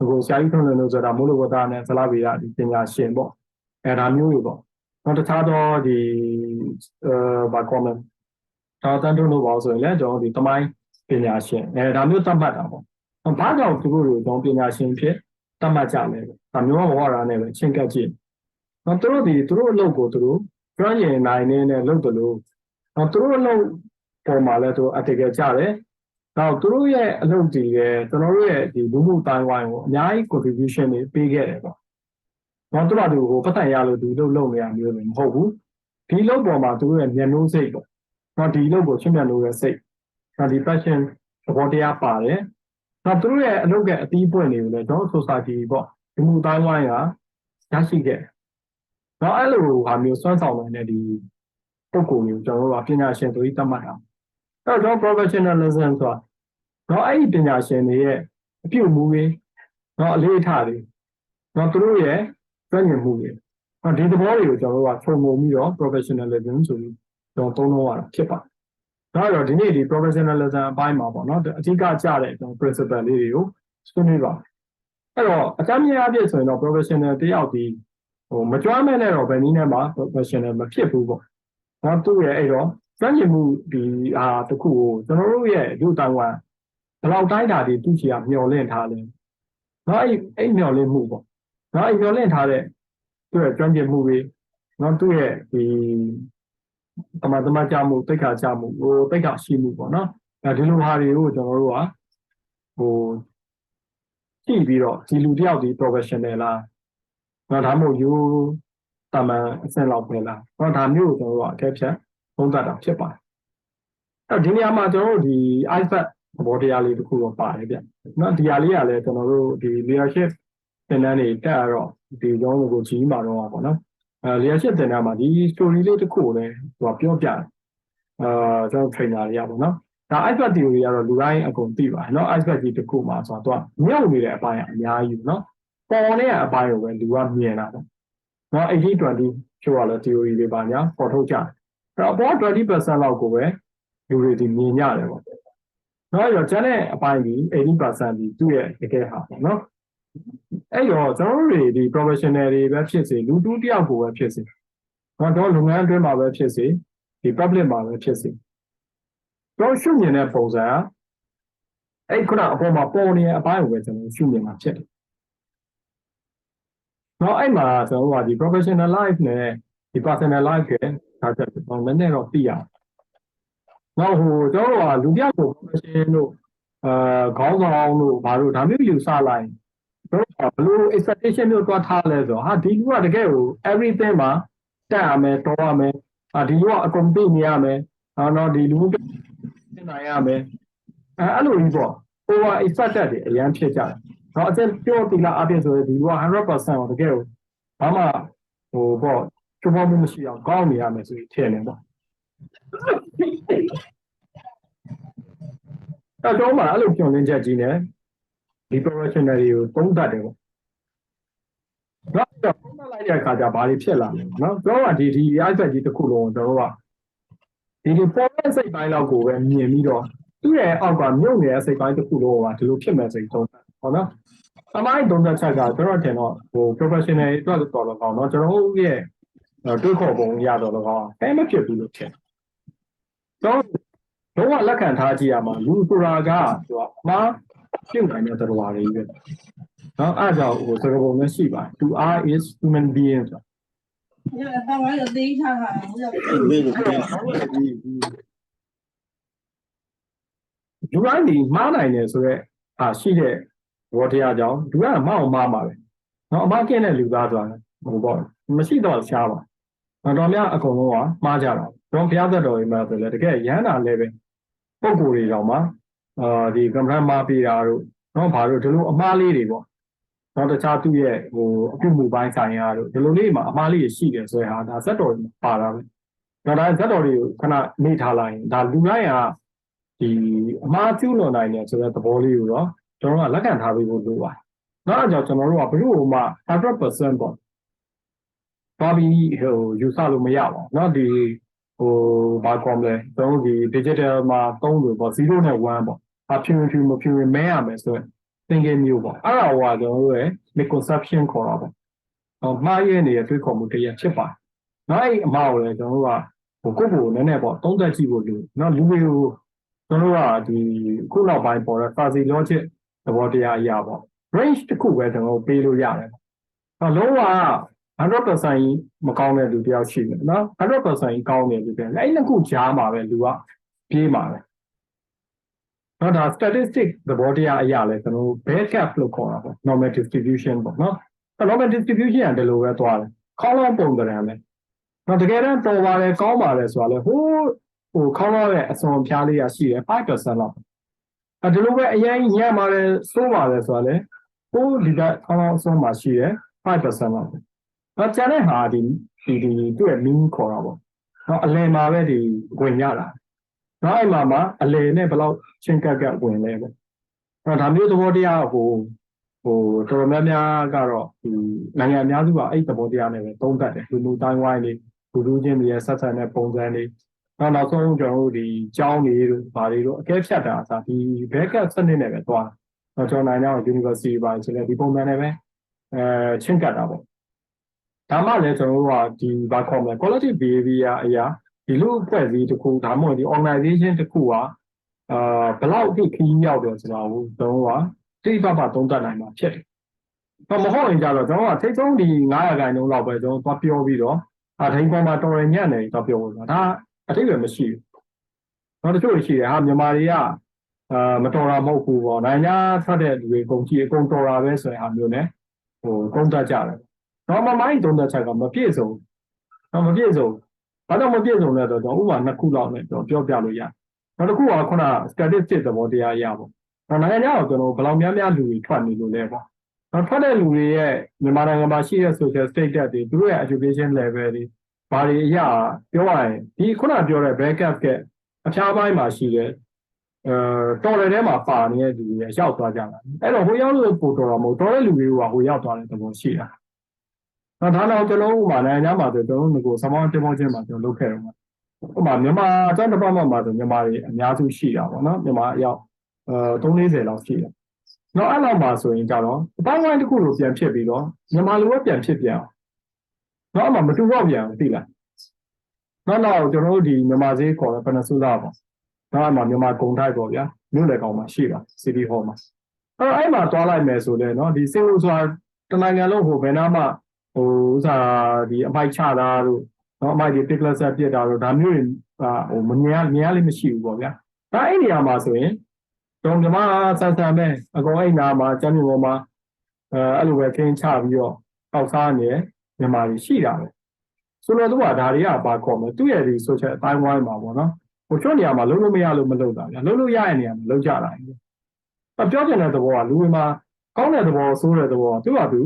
ဟိုဆရာကြီးထွန်းလွင်တို့ဆိုတာမိုးလေဝသနဲ့ဇလဗေဒဒီပညာရှင်ပေါ့အဲ့ဒါမျိုးတွေပေါ့နောက်တခြားသောဒီဘာ comment ဒါတန်တုံးလို့ပါဆိုရင်လည်းကျွန်တော်ဒီတမိုင်းပညာရှင်ဒါမျိုးသတ်မှတ်တာပေါ့ဘာကြောင့်သူတို့တွေတော့ပညာရှင်ဖြစ်တတ်မှတ်ကြလဲ။ဒါမျိုးဘဝရာနဲ့ပဲချင်းကပ်ကြည့်။နော်သူတို့အလုပ်ကိုသူတို့ကျွမ်းကျင်နိုင်နေလုပ်တယ်လို့နော်သူတို့အလုပ်ပေါ်မှာလည်းသူအတကယ်ကြတယ်။နောက်သူတို့ရဲ့အလုပ်တွေရဲ့ကျွန်တော်တို့ရဲ့ဒီလူမှုတိုင်းဝိုင်းကိုအများကြီး contribution တွေပေးခဲ့တယ်ပေါ့။နော်သူတို့ကဟိုပတ်သက်ရလို့ဒီလုပ်နေရမျိုးလည်းမဟုတ်ဘူး။ဒီလုပ်ပေါ်မှာသူတို့ရဲ့မျက်နှိုးစိတ်ပေါ့။နော်ဒီလုပ်ကိုချစ်မြတ်လို့ရဲ့စိတ်။နော်ဒီ passion သဘောတရားပါတယ်။နောက်သူတို့ရဲ့အလုပ်ကအသီးပွင့်တွေကိုလည်းကျွန်တော် society ပေါ့ဒီမှုတိုင်းဝိုင်းကရရှိခဲ့။နောက်အဲ့လိုဟာမျိုးစွမ်းဆောင်နိုင်တဲ့ဒီပုံကိုယ်မျိုးကျွန်တော်တို့ကပညာရှင်ဆိုပြီးသတ်မှတ်တာ။အဲ့တော့ professionalism ဆိုတာတော့အဲ့ဒီပညာရှင်တွေရဲ့အပြုအမူတွေတော့အလေးအထားတွေတော့သူတို့ရဲ့ကျွမ်းကျင်မှုတွေတော့ဒီသဘောတွေကိုကျွန်တော်တို့ကခြုံငုံပြီးတော့ professionalism ဆိုပြီးကျွန်တော်သုံးလို့ရတာဖြစ်ပါတယ်။ဒါတော့ဒီနေ့ဒီ professionalism အပိုင်းမှာပေါ့နော်အဓိကကျတဲ့ကျွန်တော် principle လေးတွေကိုဆွေးနွေးပါအဲ့တော့အကြမ်းမြင်အပြည့်ဆိုရင်တော့ professional တယောက်ဒီဟိုမကြွမ်းမဲ့နဲ့တော့ဘယ်နည်းနဲ့မှ professional မဖြစ်ဘူးပေါ့နော်သူ့ရဲ့အဲ့တော့ကျွမ်းကျင်မှုဒီတစ်ခုကိုကျွန်တော်တို့ရဲ့လူတိုင်ဝမ်ဘယ်လောက်တိုင်းတာဒီသူ့ချီကမျှော်လင့်ထားလဲနော်အဲ့မျှော်လင့်မှုပေါ့နော်အဲ့မျှော်လင့်ထားတဲ့သူ့ရဲ့ကျွမ်းကျင်မှုတွေနော်သူ့ရဲ့ဒီတမန်ကြမှုတိတ်ခါကြမှုဟိုတိတ်ခါရှိမှုပေါ့နော်ဒီလိုဟာတွေကိုကျွန်တော်တို့ကဟိုကြည့်ပြီးတော့ဒီလူတယောက်ဒီ professional လားနော်ဒါမှမဟုတ်ယူတမန်အဆင့်လောက်ပဲလားနော်ဒါမျိုးကိုကျွန်တော်တို့ကအထက်ဖြတ်သုံးသပ်တာဖြစ်ပါတယ်အဲ့ဒီနေရာမှာကျွန်တော်တို့ဒီ iPad သဘောတရားလေးတစ်ခုတော့ပါတယ်ဗျနော်ဒီဟာလေးကလည်းကျွန်တော်တို့ဒီ leadership သင်တန်းတွေတက်ရတော့ဒီကျွန်တော်တို့ကိုကြီးမှာတော့ပါပေါ့နော်leadership သင်တန်းမှာဒီ story လေးတစ်ခုကိုလည်းသူကပြောပြတယ်ကျွန်တော် trainer တွေကပေါ့နော်ဒါ iPad theory ကတော့လူတိုင်းအကုန်သိပါတယ်เนาะ iPad ကြီးတစ်ခုမှာဆိုတော့သူကမြုပ်နေတဲ့အပိုင်းအများကြီးเนาะပေါ်နေတဲ့အပိုင်းကိုပဲလူကမြင်တာပေါ့เนาะ80-20ပြောရလဲ theory တွေပါညာပေါ်ထုတ်ကြတယ်အဲ့တော့ပေါ် 20% လောက်ကိုပဲလူတွေဒီမြင်ကြတယ်ပေါ့เนาะရောကျန်တဲ့အပိုင်းကြီး 80% ဒီသူ့ရဲ့တကယ်ဟာပေါ့เนาะအဲ့တော့ကျွန်တော်တို့တွေဒီ professional တွေပဲဖြစ်စေလူတူးတယောက်ကိုပဲဖြစ်စေเนาะတော့လုပ်ငန်းအတွင်းမှာပဲဖြစ်စေဒီ public မှာပဲဖြစ်စေတော့ရှုမြင်တဲ့ပုံစံ အဲ့ခုနအပေါ်မှာပေါ်နေတဲ့အပိုင်းကိုပဲကျွန်တော်ရှုမြင်မှာဖြစ်တယ်နော်အဲ့မှာကျွန်တော်ကဒီ professional life နဲ့ဒီ personal life ရဲ့ဒါချက်တော့လည်းနည်းတော့သိရအောင်နောက်ဟိုကျွန်တော်ကလူပြကို profession တို့ခေါင်းဆောင်တို့ဘာလို့ဒါမျိုးယူဆလိုက်တော့ဘလို့ expectation မျိုးတွားထားလဲဆိုတော့ဟာဒီလူကတကယ်ကို everything မှာတက်ရမယ်တော်ရမယ်ဒီလူကအကုန်သိနေရမယ်နော်ဒီလူကသိနိုင်ရမယ်အဲ့လိုကြီးပေါ့ over expected တွေအရန်ဖြစ်ကြတယ်နော်အကျဉ်းပြောတီလာအပြင်ဆိုရင်ဒီလူက 100% ကိုတကယ်ကိုဘာမှဟိုပေါ့ချိုးဖောက်မှုမရှိအောင်ကောင်းနေရမယ်ဆိုရင်ထင်တယ်ပေါ့အဲ့တော့မှအဲ့လိုပြုံးလင်းချက်ကြီးနဲ့ဒီ professional တွေကိုသုံးသပ်တယ်ပေါ့တော့သုံးသပ်လိုက်တဲ့အခါကျဘာတွေဖြစ်လာလဲနော်ကျွန်တော်ကဒီ iPad ကြီးတစ်ခုလုံးကျွန်တော်ကဒီ format စိတ်ပိုင်းလောက်ကိုပဲမြင်ပြီးတော့သူ့ရဲ့အောက်ကမြုပ်နေတဲ့စိတ်ပိုင်းတစ်ခုလုံးကဒီလိုဖြစ်မယ်ဆိုရင်သုံးသပ်ဟောနော်အမိုင်းသုံးသပ်ချက်ကကျွန်တော်ထင်တော့ဟို professional အတွက်တော်တော်ကောင်းတော့ကျွန်တော်ရဲ့တွေးခေါ်ပုံရတော့တော့အဲမဖြစ်ဘူးလို့ထင်တော့တော့လက်ခံထားကြည့်ရမှာလူဆိုတာကသူကမှားပြုတ်နိုင်တဲ့သတ္တဝါတွေပဲနော်အဲ့ကြောင့်ဟိုသဘောမျိုးရှိပါတယ် to R is human being ဆိုတော့ဘာလို့သိထားတာလူတိုင်းဒီမှားနိုင်တယ်ဆိုတော့ရှိတဲ့ဘောတရားကြောင့်လူကမအောင်မှားမှာပဲနော်အမှားကင်းတဲ့လူသားဆိုတာဟိုပေါ့မရှိတော့ရှားပါတော်များအကုန်လုံးကမှားကြတာတော့ဘုရားသက်တော်ကြီးမှာဆိုလေတကယ်ရဟန္တာလည်းပဲပုံကိုယ်တွေတောင်မှဒီကမ္ဘာမှာပေးတာတို့နော်ဘာလို့ဒီလိုအမှားလေးတွေပေါ့နော်တခြားသူ့ရဲ့ဟိုအပြုမှုပိုင်းဆိုင်ရာတို့ဒီလိုလေးမှာအမှားလေးရှိတယ်ဆိုရင်ဟာဒါဇက်တော်ကြီးပါတာပဲနော်ဒါဇက်တော်တွေကိုခဏနေထားလိုက်ရင်ဒါလူတိုင်းကဒီအမှားကျူးလွန်နိုင်တယ်ဆိုတဲ့သဘောလေးကိုတော့ကျွန်တော်ကလက်ခံထားပြီးဖို့လိုပါတယ်နော်အဲကြောင့်ကျွန်တော်တို့ကဘယ်လိုမှ 100% ပေါ့ဘာပြီးဟိုယူဆလို့မရပါဘူးเนาะဒီဟိုဘာကောမလဲကျွန်တော်ဒီ digital မှာသုံးလို့ပေါ့0နဲ့1ပေါ့အဖြူမဖြူမဲရမယ်ဆိုတော့ thinking မျိုးပေါ့အဲ့ဒါဟိုကကျွန်တော်တို့ရဲ့ misconception ခေါ်တာပေါ့မှားရနေတဲ့တွေးခေါ်မှုတရဖြစ်ပါတယ်เนาะအဲ့အမှားကိုလည်းကျွန်တော်တို့ကဟိုကိုယ့်ကိုယ်နည်းနည်းပေါ့သုံးသပ်ကြည့်ဖို့လိုเนาะလူတွေကိုကျွန်တော်တို့ကဒီခုနောက်ပိုင်းပေါ်တဲ့ fuzzy logic သဘောတရားအရာပေါ့ range တစ်ခုပဲကျွန်တော်တို့ပေးလို့ရတယ်ပေါ့လုံးဝ100% မကောင်းတဲ့လူတယောက်ရှိတယ်နော်100% ကောင်းတယ်လူတွေအဲ့နှစ်ခုကြားမှာပဲလူကပြေးမှာပဲနော်ဒါ statistic သဘောတရားအရာလဲကျွန်တော် bear gap လို့ခေါ်တာပေါ့ normal distribution ပေါ့နော် normal distribution ကဒီလိုပဲသွားတယ်ခေါင်းလုံးပုံတရံလဲနော်တကယ်တော့တော်ပါတယ်ကောင်းပါတယ်ဆိုတာလဲဟိုခေါင်းလုံးရဲ့အစွန်ဖြားလေးရရှိတယ် 5% လောက်ဒီလိုပဲအရင်ညံ့ပါတယ်စိုးပါတယ်ဆိုတာလဲဟိုဒီကခေါင်းလုံးအစွန်မှာရှိတယ် 5% လောက်တော့ကျန်တဲ့ဟာဒီသူ့ရဲ့ mean ခေါ်တာပေါ့နော်အလယ်မှာပဲဒီဝင်ရတာနော်အဲ့မှာအလယ်နဲ့ဘယ်လောက်ချင်းကပ်ဝင်လဲပေါ့အဲ့ဒါမျိုးသဘောတရားဟိုတော်တော်များများကတော့ဒီနိုင်ငံအများစုကအဲ့သဘောတရားနဲ့ပဲသုံးသပ်တယ်လူတိုင်းဝိုင်းတွေလူချင်းတွေရဲ့ဆက်ဆံတဲ့ပုံစံတွေနောက်ဆုံးကျွန်တော်တို့ဒီကျောင်းတွေတို့ဘာတွေတို့အကဲဖြတ်တာအစားဒီ backup စနစ်နဲ့ပဲသွားတော့ကျွန်တော်နိုင်ငံ university ပါဆိုလည်းဒီပုံစံနဲ့ပဲချင်းကပ်တာပေါ့ဒါမှလည်းကျွန်တော်တို့ကဒီဘာခေါ်မလဲ collective behavior အရာဒီလူအဖွဲ့အစည်းတစ်ခုဒါမှမဟုတ်ဒီ organization တစ်ခုကဘယ်လောက်အထိခရီးရောက်တယ်ဆိုတာကိုကျွန်တော်ကတိပပသုံးသပ်နိုင်မှာဖြစ်တယ်။မဟုတ်ရင်ကြတော့ကျွန်တော်ကထိတ်ဆုံးဒီ900%လောက်ပဲကျွန်တော်သွားပြောပြီးတော့ထိန်ပေါ်မှာတော်ရညံ့နေတော့ပြောလို့ဒါအထိပ္ပယ်မရှိဘူး။နောက်တစ်ချို့ရှိတယ်ဟာမြန်မာတွေကမတော်တာမဟုတ်ဘူးပေါ့။နိုင်ငံထွက်တဲ့လူတွေအကုန်ကြည့်အကုန်တော်တာပဲဆိုရင်ဟာမျိုးနဲ့ဟိုကုန်တတ်ကြတယ်။တော့မိုင်းသုံးတဲ့ချက်ကမပြည့်စုံ။မပြည့်စုံ။ဘာလို့မပြည့်စုံလဲဆိုတော့ဥပမာ2ခုလောက်နဲ့ပြောပြလို့ရတယ်။နောက်တစ်ခုကခုန statistic သဘောတရားရပေါ့။နိုင်ငံခြားကိုကျွန်တော်ဘယ်လောက်များလူတွေထွက်နေလို့လဲပေါ့။ထွက်တဲ့လူတွေရဲ့မြန်မာနိုင်ငံမှာရှိတဲ့ social status တွေသူတို့ရဲ့ education level တွေဘာတွေအရာပြောရရင်ဒီခုနပြောတဲ့ backup ကအဖျားပိုင်းမှာရှိတဲ့တော်တယ်ထဲမှာပါနေတဲ့လူတွေရောက်သွားကြတာအဲ့တော့ဟိုရောက်လို့ပို့တော်တော့မဟုတ်တော်တဲ့လူတွေကဟိုရောက်သွားတဲ့သဘောရှိတာဒါတော့ကျွန်တော်ဥမာနိုင်ငံခြားမှာဆိုကျွန်တော်တို့ကိုစမောင်းတင်မောချင်းမှာကျွန်တော်လုပ်ခဲ့တော့ဥမာမြန်မာအကြောင်းတစ်ပတ်မှဆိုမြန်မာတွေအများစုရှိတာပေါ့နော်မြန်မာအယောက်340လောက်ရှိတယ်နော်အဲ့လောက်မှာဆိုရင်ကြတော့အပိုင်းဝိုင်းတစ်ခုလိုပြန်ဖြစ်ပြီးတော့မြန်မာလူပဲပြန်ဖြစ်ပြန်အောင်နော်အမှမတူတော့ပြန်သိလားနောက်ကျွန်တော်တို့ဒီမြန်မာဈေးခေါ်တဲ့ Peninsula ပေါ့နော်အမှမြန်မာဂုံထိုက်ပေါ့ဗျာ မြို့လေကောင်မှာရှိတာ City Hall မှာအဲ့မှာတွားလိုက်မယ်ဆိုလဲเนาะဒီစေလို့ဆိုတာတနိုင်ငံလုံးဟိုဘယ်နာမှဟိုဥစားဒီအမိုက်ချတာတို့เนาะအမိုက်ဒီ pickler set ပြစ်တာတို့ဒါမျိုးတွေဟိုမမြင်ရလေးမရှိဘူးပေါ့ဗျာဒါအဲ့နေရာမှာဆိုရင်တော့ဓမ္မဆန်ဆန်ပဲအကောင်အဲ့နာမှာကျမ်းမြေပေါ်မှာအဲ့လိုပဲခင်းချပြီးတော့ပေါက်စားနေမြန်မာတွေရှိတာပဲဆိုတော့သူကဒါတွေကဘာခေါ်မလဲသူ့ရဲ့ဒီ social အတိုင်းဝိုင်းမှာပေါ့နော်ဟိုချွတ်နေရာမှာလုံးလို့မရလို့မလုပ်တာဗျာလုံးလို့ရတဲ့နေရာမှာလုံးကြတာပြောချင်တဲ့သဘောကလူတွေမှာကောင်းတဲ့သဘောဆိုးတဲ့သဘောသူကသူ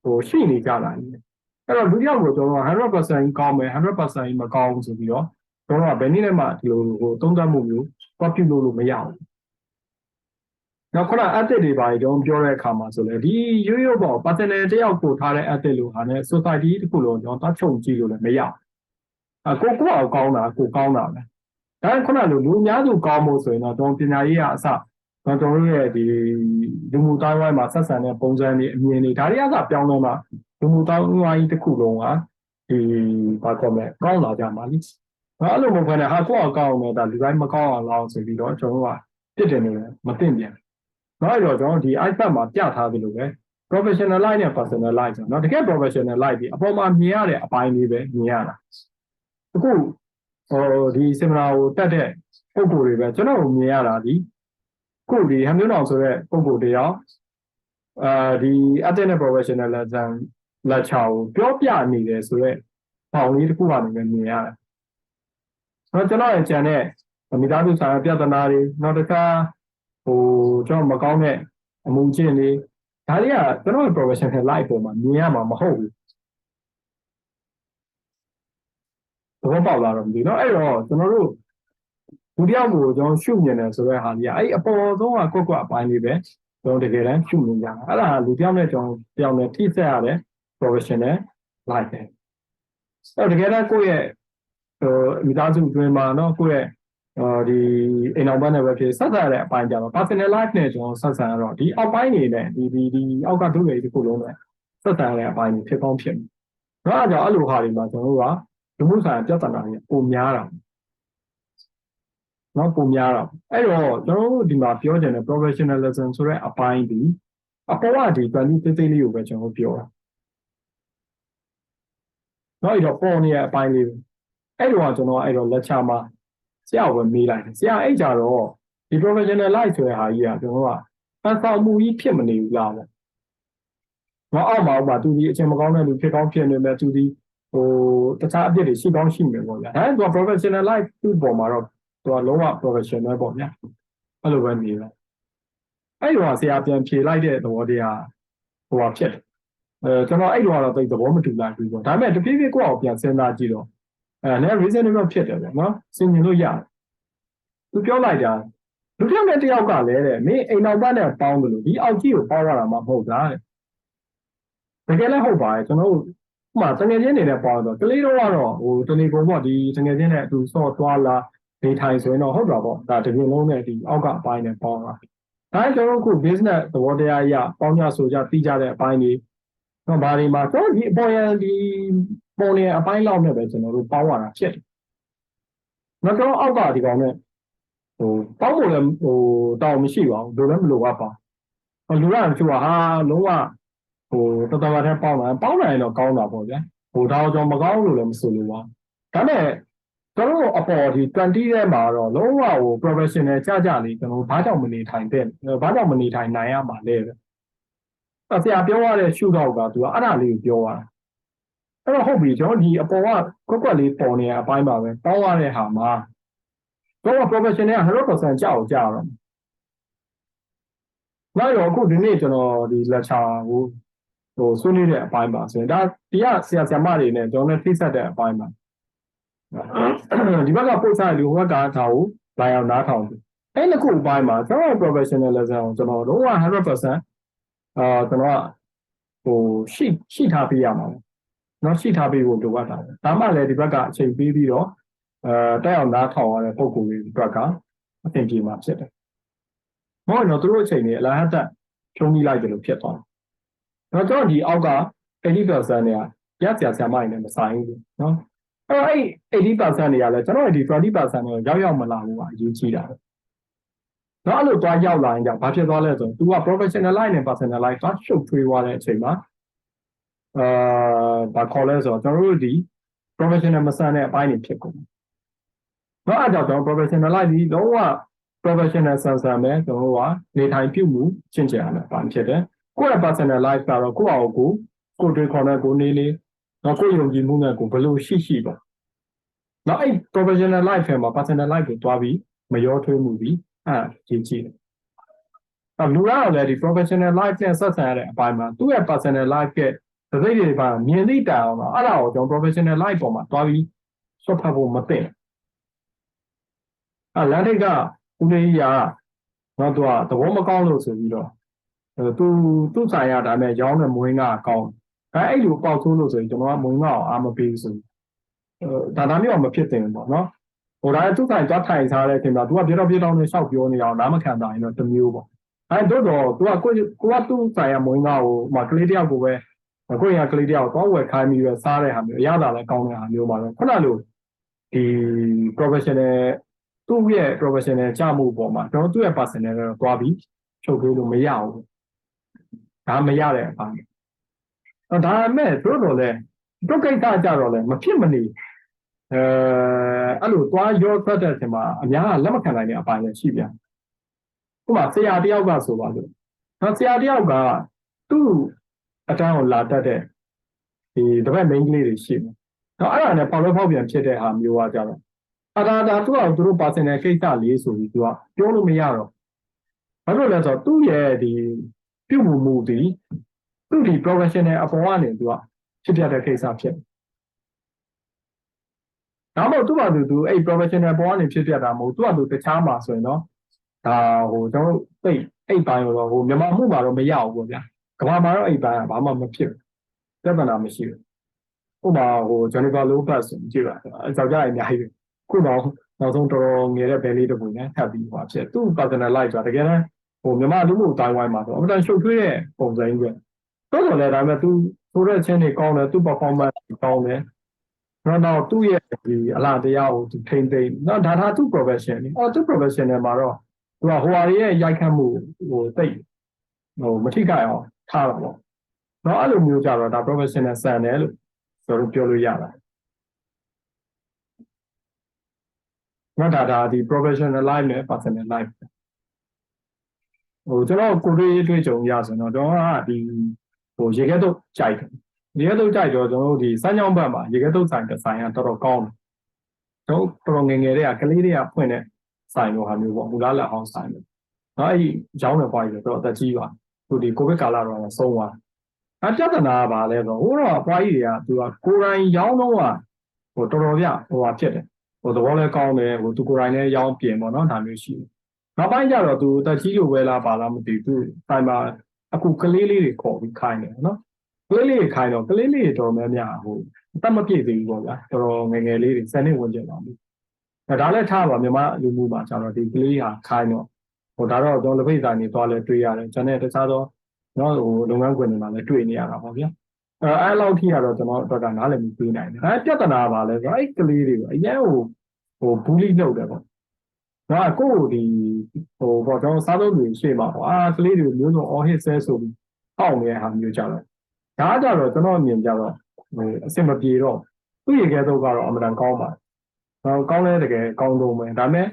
ဟိုရှိနေကြတာအဲ့တော့လူတယောက်ကိုကျွန်တော် 100% ကောင်းမယ်100% မကောင်းဘူးဆိုပြီးတော့ကျွန်တော်ကဘယ်နည်းနဲ့မှဒီလိုဟိုသုံးသပ်မှုမျိုးပတ်ပြုလို့မရဘူးနောက်ခုန ethic တွေပါကျွန်တော်ပြောတဲ့အခါမှာဆိုလေဒီရိုးရိုးပေါ့ personal တယောက်ကိုထားတဲ့ ethic လို့ဟာနဲ့ society တခုလုံးကျွန်တော်တတ်ချုံကြည့်လို့လည်းမရဘူးကိုအောင်ကောင်းတာကိုကောင်းတာပဲဒါခုနလူအများစုကောင်းဖို့ဆိုရင်တော့ကျွန်တော်ပညာရေးကအစကျွန်တော်တို့ရဲ့ဒီလူမှုတိုင်းဝိုင်းမှာဆက်ဆံတဲ့ပုံစံတွေအမြင်တွေဒါတွေကပြောင်းလဲမှာလူမှုတိုင်းဝိုင်းတစ်ခုလုံးကဒီဘာခေါ်မလဲကောင်းလာကြမှာလိအဲ့လိုမဟုတ်ဘဲနဲ့ဟာကိုအောင်ကောင်းအောင်တော့ဒါလူတိုင်းမကောင်းအောင်လောက်ဆိုပြီးတော့ကျွန်တော်ကပြစ်တယ်လို့မသိပြန်နောက်တော့ကျွန်တော်ဒီ iPad မှာပြထားသလိုပဲ professional life နဲ့ personal life ဆိုတော့တကယ် professional life ဒီအပေါ်မှာမြင်ရတဲ့အပိုင်းလေးပဲမြင်ရတာအခုဟိုဒီ seminar ကိုတက်တဲ့ပုံကိုယ်တွေပဲကျွန်တော်မြင်ရတာဒီခုဒီဟမ်မျိုးတော်ဆိုတဲ့ပုံကိုယ်တယောက်ဒီ ethics and professionalism lecture ကိုပြောပြနေတယ်ဆိုတော့ပေါင်လေးတစ်ခုကနေပဲမြင်ရတယ်ဆိုတော့ကျွန်တော်ရဲ့ channel နဲ့မိသားစုဆိုင်ရာပြဿနာတွေနောက်တစ်ခါဟိုကျွန်တော်မကောင်းတဲ့အမှုချင်းတွေဒါတွေကကျွန်တော်ရဲ့ professional life ပေါ်မှာမြင်ရမှာမဟုတ်ဘူးဘောပေါက်လာတော့မသိတော့အဲ့တော့ကျွန်တော်တို့လူတယောက်ကိုကျွန်တော်ရှုမြင်တယ်ဆိုတဲ့ဟာကြီးအဲ့အပေါ်ဆုံးကကွက်ကွက်အပိုင်းလေးပဲကျွန်တော်တကယ်တမ်းရှုမြင်ကြတာအဲ့ဒါလူတယောက်နဲ့ကျွန်တော်တယောက်နဲ့ထိဆက်ရတဲ့ professional life ပဲအဲ့တကယ်တမ်းကိုယ့်ရဲ့ဟိုမိသားစုအတွင်းမှာเนาะကိုယ့်ရဲ့ဒီအိမ်အောင်ပန်းနဲ့ပဲဖြစ်ဆက်ဆံရတဲ့အပိုင်းကြတော့ personal life နဲ့ကျွန်တော်ဆက်ဆံရတော့ဒီအောက်ပိုင်းနေနဲ့ဒီအောက်ကဒုတွေဒီခုလုံးနဲ့ဆက်ဆံရတဲ့အပိုင်းတွေဖြစ်ကောင်းဖြစ်တယ်။ဒါအကြောင်းအဲ့လိုဟာတွေမှာကျွန်တော်တို့ကလူမှုဆိုင်ရာပြဿနာတွေပုံများတာနော်ပုံများတော့အဲ့တော့ကျွန်တော်တို့ဒီမှာပြောချင်တဲ့ professionalism ဆိုတဲ့အပိုင်းဒီအပေါ်ကဒီ20သေးသေးလေးကိုပဲကျွန်တော်ပြောတာနော်အဲ့တော့ပေါ်နေတဲ့အပိုင်းလေးအဲ့တော့ကျွန်တော်အဲ့တော့ lecture မှာဆရာကမေးလိုက်တယ်ဆရာအဲ့ကြတော့ဒီ professional life ဆိုတဲ့ဟာကြီးကကျွန်တော်ကဖန်ဆောင်မှုကြီးဖြစ်မနေဘူးလားပေါ့နော်အောက်မှာသူဒီအချိန်မကောင်းတဲ့လူဖြစ်ကောင်းဖြစ်နေမယ်သူဒီဟိုတခြားအပြစ်တွေရှိကောင်းရှိမယ်ပေါ့ဗျာဒါက professional life သူ့ပေါ်မှာတော့သူကလုံးဝ professional ပေါ့ဗျာအဲ့လိုပဲနေတယ်အဲ့တော့ဆရာပြန်ဖြေလိုက်တဲ့သဘောတရားဟိုဟာဖြစ်တယ်ကျွန်တော်အဲ့တော့တိတ်သဘောမတူလိုက်ဘူးပေါ့ဒါပေမဲ့တဖြည်းဖြည်းကိုယ့်အောင်ပြန်စဉ်းစားကြည့်တော့နဲ့ reasonable ဖြစ်တယ်ပေါ့နော်စဉ်းကျင်လို့ရတယ်သူပြောလိုက်တာလူတစ်ယောက်နဲ့တစ်ယောက်ကလည်းတဲ့မင်းအိမ်နောက်ပတ်နဲ့ပေါင်းတယ်လို့ဒီအောက်ကြီးကိုပေါင်းရတာမှမဟုတ်တာတဲ့တကယ်လည်းဟုတ်ပါတယ်ကျွန်တော်တို့ဥပမာတငယ်ချင်းတွေနဲ့ပေါင်းတော့ကလေးတော့ကတော့ဟိုတနေကုန်ပေါ့ဒီတငယ်ချင်းနဲ့အတူဆော့သွားလာနေထိုင်ဆိုရင်တော့ဟုတ်တာပေါ့ဒါတပြင်းလုံးနဲ့ဒီအောက်ကအပိုင်းနဲ့ပေါင်းတာဒါကျွန်တော်တို့ခု business သဘောတရားအရပေါင်းကြဆိုကြသိကြတဲ့အပိုင်းတွေတော့ဘာတွေမှာကျွန်တော်ဒီအပေါ်ရန်ဒီပုံနေအပိုင်းလောက်နဲ့ပဲကျွန်တော်တို့ပေါင်းရတာဖြစ်တယ်။နောက်တော့အောက်ကဒီကောင်နဲ့ဟိုပေါင်းဖို့လည်းဟိုတောင်းမရှိပါဘူးလိုလည်းမလိုပါဘူး။လူရတချို့ကဟာလုံးဝဟိုတော်တော်များပေါင်းနိုင်ရင်တော့ကောင်းတာပေါ့ဗျာ။ဟိုဒါကြောင့်မကောင်းလို့လည်းမဆိုလို့ပါ။ဒါနဲ့ကျွန်တော်အပေါ်ဒီ20ထဲမှာတော့လုံးဝဟို professional ကြလေးကျွန်တော်ဘာကြောင့်မနေထိုင်တဲ့ဘာကြောင့်မနေထိုင်နိုင်ရမှာလဲပဲဆရာပြောရတဲ့ရှုတော့ကသူကအဲ့ဒါလေးကိုပြောတာအဲ့တော့ဟုတ်ပြီကျွန်တော်ဒီအပေါ်ကကွက်လေးပေါ်နေတဲ့အပိုင်းပါပဲတောင်းရတဲ့ဟာမှာတော့ professional က 100% ကြောက်ကြတော့နောက်တော့အခုဒီနေ့ကျွန်တော်ဒီ lecture ဟိုဆွေးနွေးတဲ့အပိုင်းပါဆိုရင်ဒါဒီကဆရာမတွေနဲ့ကျွန်တော်နဲ့ထိစပ်တဲ့အပိုင်းပါဒီဘက်ကပို့ချလူဟိုကထားကိုလာအောင်နားထောင်တယ်အဲ့ဒီခုအပိုင်းမှာကျွန်တော် professionalism ကိုကျွန်တော်တော့ 100% ကျွန်တော်ဟိုရှိထားပေးရမှာเนาะရှိထားပေးဖို့လိုအပ်တာဒါမှလည်းဒီဘက်ကအချိန်ပေးပြီးတော့တက်အောင်နားထောင်ရတဲ့ပုံကိုယ်တွေဘက်ကအသင်ပြေမှာဖြစ်တယ်။ဘာလို့လဲသူတို့အချိန်ကြီးအလားတက်ဖြုံးပြီးလိုက်တယ်လို့ဖြစ်သွားတယ်။ကျွန်တော်ဒီအောက်က80%တွေကရဆရာမတွေနဲ့မဆိုင်ဘူးเนาะအဲ့80% တွေကလည်းကျွန်တော်ဒီ20% တွေရောက်မလာဘူးကအရေးကြီးတာ နော်အဲ့လိုသွားရောက်လာရင်ကြောင့်ဘာဖြစ်သွားလဲဆိုတော့ तू က professional life နဲ့ personal life သွားရှုပ်ထွေးသွားတဲ့အချိန်မှာဘာခေါ်လဲဆိုတော့ကျွန်တော်တို့ဒီ professional မဆန်တဲ့အပိုင်းတွေဖြစ်ကုန်နော်အဲ့ကြောင့်ကျွန်တော် professional life ဒီလုံးဝ professional ဆန်ပဲကျွန်တော်ကနေထိုင်ပြုမှုရှင်းကြရမယ်ဘာဖြစ်တယ်ကိုယ့်ရဲ့ personal life ကတော့ကိုယ့်အောင်ကိုတွေးခေါ်တဲ့ကိုနေလေးနော်ကိုယ်ယုံကြည်မှုနဲ့ကိုဘယ်လိုရှိပေါ့နော်အဲ့ professional life ထဲမှာ personal life ကိုတွားပြီးမရောထွေးမှုပြီးကြီးတယ်လူကတော့လည်းဒီ professional life နဲ့ဆက်ဆံရတဲ့အပိုင်းမှာသူ့ရဲ့ personal life ရဲ့သတိတွေပါမြင်သိတိုင်အောင်တော့အဲ့ဒါကိုကျွန်တော် professional life ပေါ်မှာတွားပြီးဆွတ်ဖတ်ဖို့မသင့်လမ်းထိပ်ကဦးလေးကြီးကတော့သူကသဘောမကောင်းလို့ဆိုပြီးတော့သူ့ဆိုင်ရဒါနဲ့ရောင်းတဲ့မွေးငါကောင်းအဲ့လိုပေါက်ဆိုးလို့ဆိုရင်ကျွန်တော်ကမွေးငါအောင်အားမပေးဘူးဆိုဒါမျိုးမဖြစ်သင့်ဘူးပေါ့နော်ဟိုဒါသူ့ဆိုင်ကြွားထိုင်စားတဲ့အချိန်မှာ तू ကပြေတော့နဲ့ရှောက်ပြောနေအောင်နားမခံတာရင်တော့တစ်မျိုးပေါ့တို့တော့ तू ကကိုကသူ့ဆိုင်ရမွေးငါကိုကလေးတယောက်ကိုပဲကိုရကလေးတယောက်တော့ဝယ်ခိုင်းပြီးပဲစားတဲ့ဟာမျိုးအရသာလည်းကောင်းတဲ့ဟာမျိုးပါတော့ခုနလိုဒီ professional သူ့ရဲ့ professional ကြမှုပေါ်မှာကျွန်တော်သူ့ရဲ့ personal တော့တွားပြီးချုပ်ပေးလို့မရဘူးဒါမရတဲ့အပိုင်းဒါမဲ့တို့တော့လေတို့ကိစ္စကြတော့လေမဖြစ်မနေအဲ့လိုတွားရောထွက်တဲ့အချိန်မှာအများကလက်မခံနိုင်တဲ့အပိုင်းလည်းရှိပြန်ဥပမာဆရာတယောက်ကဆိုပါလို့ဆရာတယောက်ကသူ့အတန်းကိုလာတတ်တဲ့ဒီတပတ် main ကလေးတွေရှိတယ်နော်အဲ့ဒါနဲ့ပေါက်ပြန်ဖြစ်တဲ့ဟာမျိုးကကြတော့ဒါသူတို့ personal ကိစ္စလေးဆိုပြီးသူကပြောလို့မရတော့ဘာလို့လဲဆိုတော့သူ့ရဲ့ဒီပြုမှုဒီသူ့ဒီ professional အပေါ်ကနေသူကဖြစ်ပြတဲ့ကိစ္စဖြစ်ဒါမှမဟုတ်သူ့ဘာသူအဲ့ professional ပေါ်ကနေဖြစ်ပြတာမဟုတ်သူတခြားမှာဆိုရင်တော့ဒါကျွန်တော်သိအဲ့ပိုင်းတော့မြန်မာမှုမှာတော့မရဘူးပေါ့ဗျာကမ္ဘာမှာတော့အဲ့ပိုင်းကဘာမှမဖြစ်ဘူးပြဿနာမရှိဘူးဥပမာJennifer Lopez ဆိုကြည့်ပါယောက်ျားအများကြီးခုနောက်ဆုံးတော်တော်ငယ်တဲ့ဘဲလေးတစ်ခုနဲ့ထပ်ပြီးဖြစ်သူ့ personal life ဆိုတာတကယ်တမ်းမြန်မာလူမှုအတိုင်းဝိုင်းမှာတော့အမှန်တန်ရှုပ်ထွေးတဲ့ပုံစံကြီးပဲတော်တော်လည်းဒါပေမဲ့သူဆိုတဲ့ချင်းတွေကောင်းတယ်သူ့ performance ကောင်းတယ်တော့သူ့ရဲ့ဒီအလားတရားကိုသူထိမ့်သိမ့်နော်ဒါသူ့ profession သူ့ professional မှာတော့သူကဟိုဟာရဲ့ရိုက်ခတ်မှုတိတ်မထိခိုက်အောင်ထားတာပေါ့နော်အဲ့လိုမျိုးကြတော့ဒါ professional ဆန်တယ်လို့ကျွန်တော်ပြောလို့ရတာနော်ဒါဒီ professional life နဲ့ personal life ကျွန်တော်ကိုတွေ့ကြုံရဆိုတော့ကျွန်တော်ကဒီရေခဲတုပ်ကြိုက်တယ်ရေခဲတုပ်ကြိုက်တော့ကျွန်တော်တို့ဒီစမ်းချောင်းဘက်မှာရေခဲတုပ်ဆိုင်တစ်ဆိုင်ကတော်တော်ကောင်းတယ်ကျွန်တော်ငယ်တွေကကလေးတွေကဖွင့်တဲ့ဆိုင်လိုဟာမျိုးပေါ့မူလားလက်အောင်ဆိုင်လို့နော်အဲ့ရောင်းနေပွားကြီးတော့အသက်ကြီးပါသူဒီကိုဗစ်ကာလတော့ဆုံးသွားပြဿနာကဘာလဲဆိုတော့ဟိုတော့ပွားကြီးတွေကသူကကိုယ်တိုင်ရောင်းတော့တော်တော်ပြဖြစ်တယ်သဘောလည်းကောင်းတယ်သူကိုယ်တိုင်လည်းရောင်းပြင်ပေါ့နော်ဒါမျိုးရှိတယ်နောက်ပိုင်းကျတော့သူတက်ကြီးလိုပဲလားပါလားမသိဘူးတိုင်မှာအခုကလေးလေးတွေခေါ်ပြီးခိုင်းတယ်နော်ကလေးလေးတွေခိုင်းတော့ကလေးလေးတွေတော်များများအသက်မပြည့်သေးဘူးပေါ့ဗျာတော်တော်ငယ်ငယ်လေးတွေ10နှစ်ဝန်းကျင်ပါပြီဒါလည်းထားပါမြန်မာလူမှုမှာကျတော့ဒီကလေးဟာခိုင်းတော့ဒါတော့လက်ဖိတ်ဆိုင်တွေသွားလဲတွေ့ရတယ်ကျွန်တော်တခြားသောနော်လုပ်ငန်းခွင်တွေမှာလည်းတွေ့နေရတာပေါ့ဗျာအဲ့လောက်ထိကတော့ကျွန်တော်တို့ကနားလည်မှုပေးနိုင်တယ်ပြဿနာပါလဲဆိုတော့အဲ့ကလေးတွေကိုအရင်ဘူးလီလုပ်တယ်ပေါ့နော်ကိုဒီကျွန်တော်စားသုံးတွေရှေ့မှာကလေးတွေမျိုးစုံ all hit ဆဲဆိုပြီးအောက်နေတဲ့ဟာမျိုးကြတော့ဒါကြတော့ကျွန်တော်အမြင်ကြတော့အဆင်မပြေတော့သူ့ရေခဲတော့ကတော့အမှန်တန်ကောင်းပါတယ်ကောင်းလဲတကယ်ကောင်းတော့မယ်ဒါပေမဲ့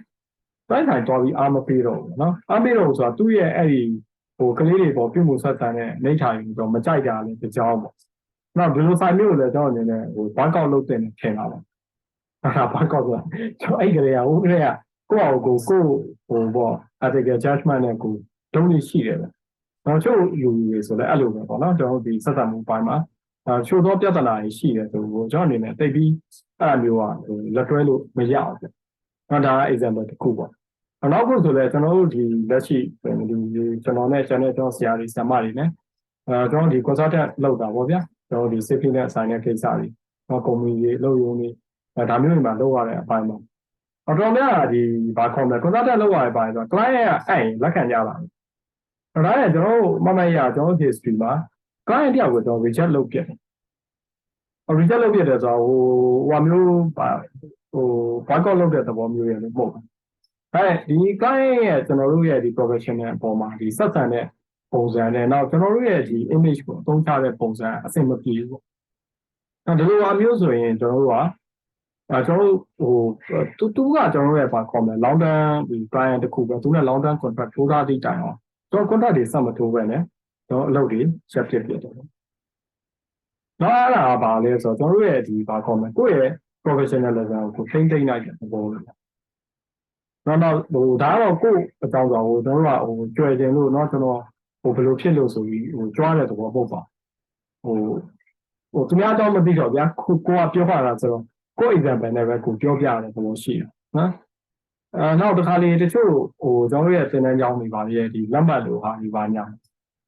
တိုင်းထိုင်သွားပြီးအားမပေးတော့ဘူးနော်အားပေးတော့ဆိုတာသူ့ရဲ့အဲ့ဒီကလေးတွေပေါ်ပြုမှုဆက်ဆံတဲ့နေထိုင်တော့မကြိုက်တာလည်းတကြောင်ပေါ့နောက်ဒီလိုဆိုင်မျိုးလည်းကျွန်တော်အနေနဲ့ဘန်ကောက်လုပ်တဲ့ထင်တာပါဘန်ကောက်ဆိုတာကျွန်တော်အဲ့ကလေးကကိုယ့်အကို ethical judgment နဲ့ကိုဒုံးနေရှိတယ်ပဲနောက်ချို့လူတွေဆိုလည်းအဲ့လိုပဲပေါ့နော်ကျွန်တော်ဒီဆက်ဆံမှုပိုင်းမှာချို့သောပြဿနာတွေရှိတယ်ဆိုတော့ကျွန်တော်အနေနဲ့တိတ်ပြီးအဲ့လိုမျိုးလက်တွဲလို့မရအောင်နော်ဒါက example တစ်ခုပေါ့နောက်ခုဆိုလည်းကျွန်တော်တို့ဒီလက်ရှိဒီကျွန်တော်နဲ့ကျွန်တော်ဆရာတွေဆရာမတွေနဲ့ကျွန်တော်ဒီ consultant လုပ်တာပေါ့ဗျာကျွန်တော်ဒီ safety နဲ့ဆိုင်တဲ့ကိစ္စတွေတော့ကုမ္ပဏီတွေလုပ်ရုံတွေဒါမျိုးတွေမှာလုပ်ရတဲ့အပိုင်းမှာတော်များဒီဘာခေါ်မလဲ consultant လုပ်ရတဲ့အပိုင်းဆိုတော့ client ကအဲ့လက်ခံကြတာဒါနဲ့ကျွန်တော်မမရကျွန်တော် history မှာ client တယောက်ကိုကျွန်တော် reject လုပ်ပြတယ်reject လုပ်ပြတယ်ဆိုတော့ဟိုမျိုးဘာကောက်လုပ်တဲ့သဘောမျိုးရလို့ပို့ ဒီ client ရဲ့ကျွန်တော်တို့ရဲ့ဒီ professional အပေါ်မှာဒီဆက်ဆံတဲ့ပုံစံနဲ့နောက်ကျွန်တော်တို့ရဲ့ဒီ image ကိုအသုံးချတဲ့ပုံစံအဆင်မပြေဘူး။ဒီလိုအမျိုးဆိုရင်ကျွန်တော်တို့ကကျွန်တော်တို့သူကကျွန်တော်တို့ရဲ့ဘာခေါ်မလဲ long term ဒီ client တစ်ခုပဲသူနဲ့ long term contract ထိုးထားသည့်တိုင်အောင်ကျွန်တော် contract တွေဆက်မထိုးပဲနဲ့ကျွန်တော်အလုပ်တွေဆက်ဖြစ်တယ်။နောက်အဲ့ဒါကဘာလဲဆိုတော့ကျွန်တော်တို့ရဲ့ဒီဘာခေါ်မလဲကိုယ့်ရဲ့ professionalism ကိုထိန်းသိမ်းလိုက်တဲ့သဘောပဲ။နောက်ဒါကတော့ကိုယ့်အကြောင်းဆိုတော့ကျွန်တော်တို့ကကြွယ်တင်လို့เนาะကျွန်တော်ဘယ်လိုဖြစ်လို့ဆိုပြီးကြွားတဲ့သဘောပေါ့ပါသူများတော့မသိတော့ဗျာကိုကပြောရတာဆိုတော့ကိုယ့် example နဲ့ပဲကိုပြောပြရတဲ့သဘောရှိတယ်နော်နောက်တစ်ခါလေတချို့ကျွန်တော်ရဲ့သင်တန်းကျောင်းတွေပါလေဒီလက်မှတ်လိုဟာဒီပါညာ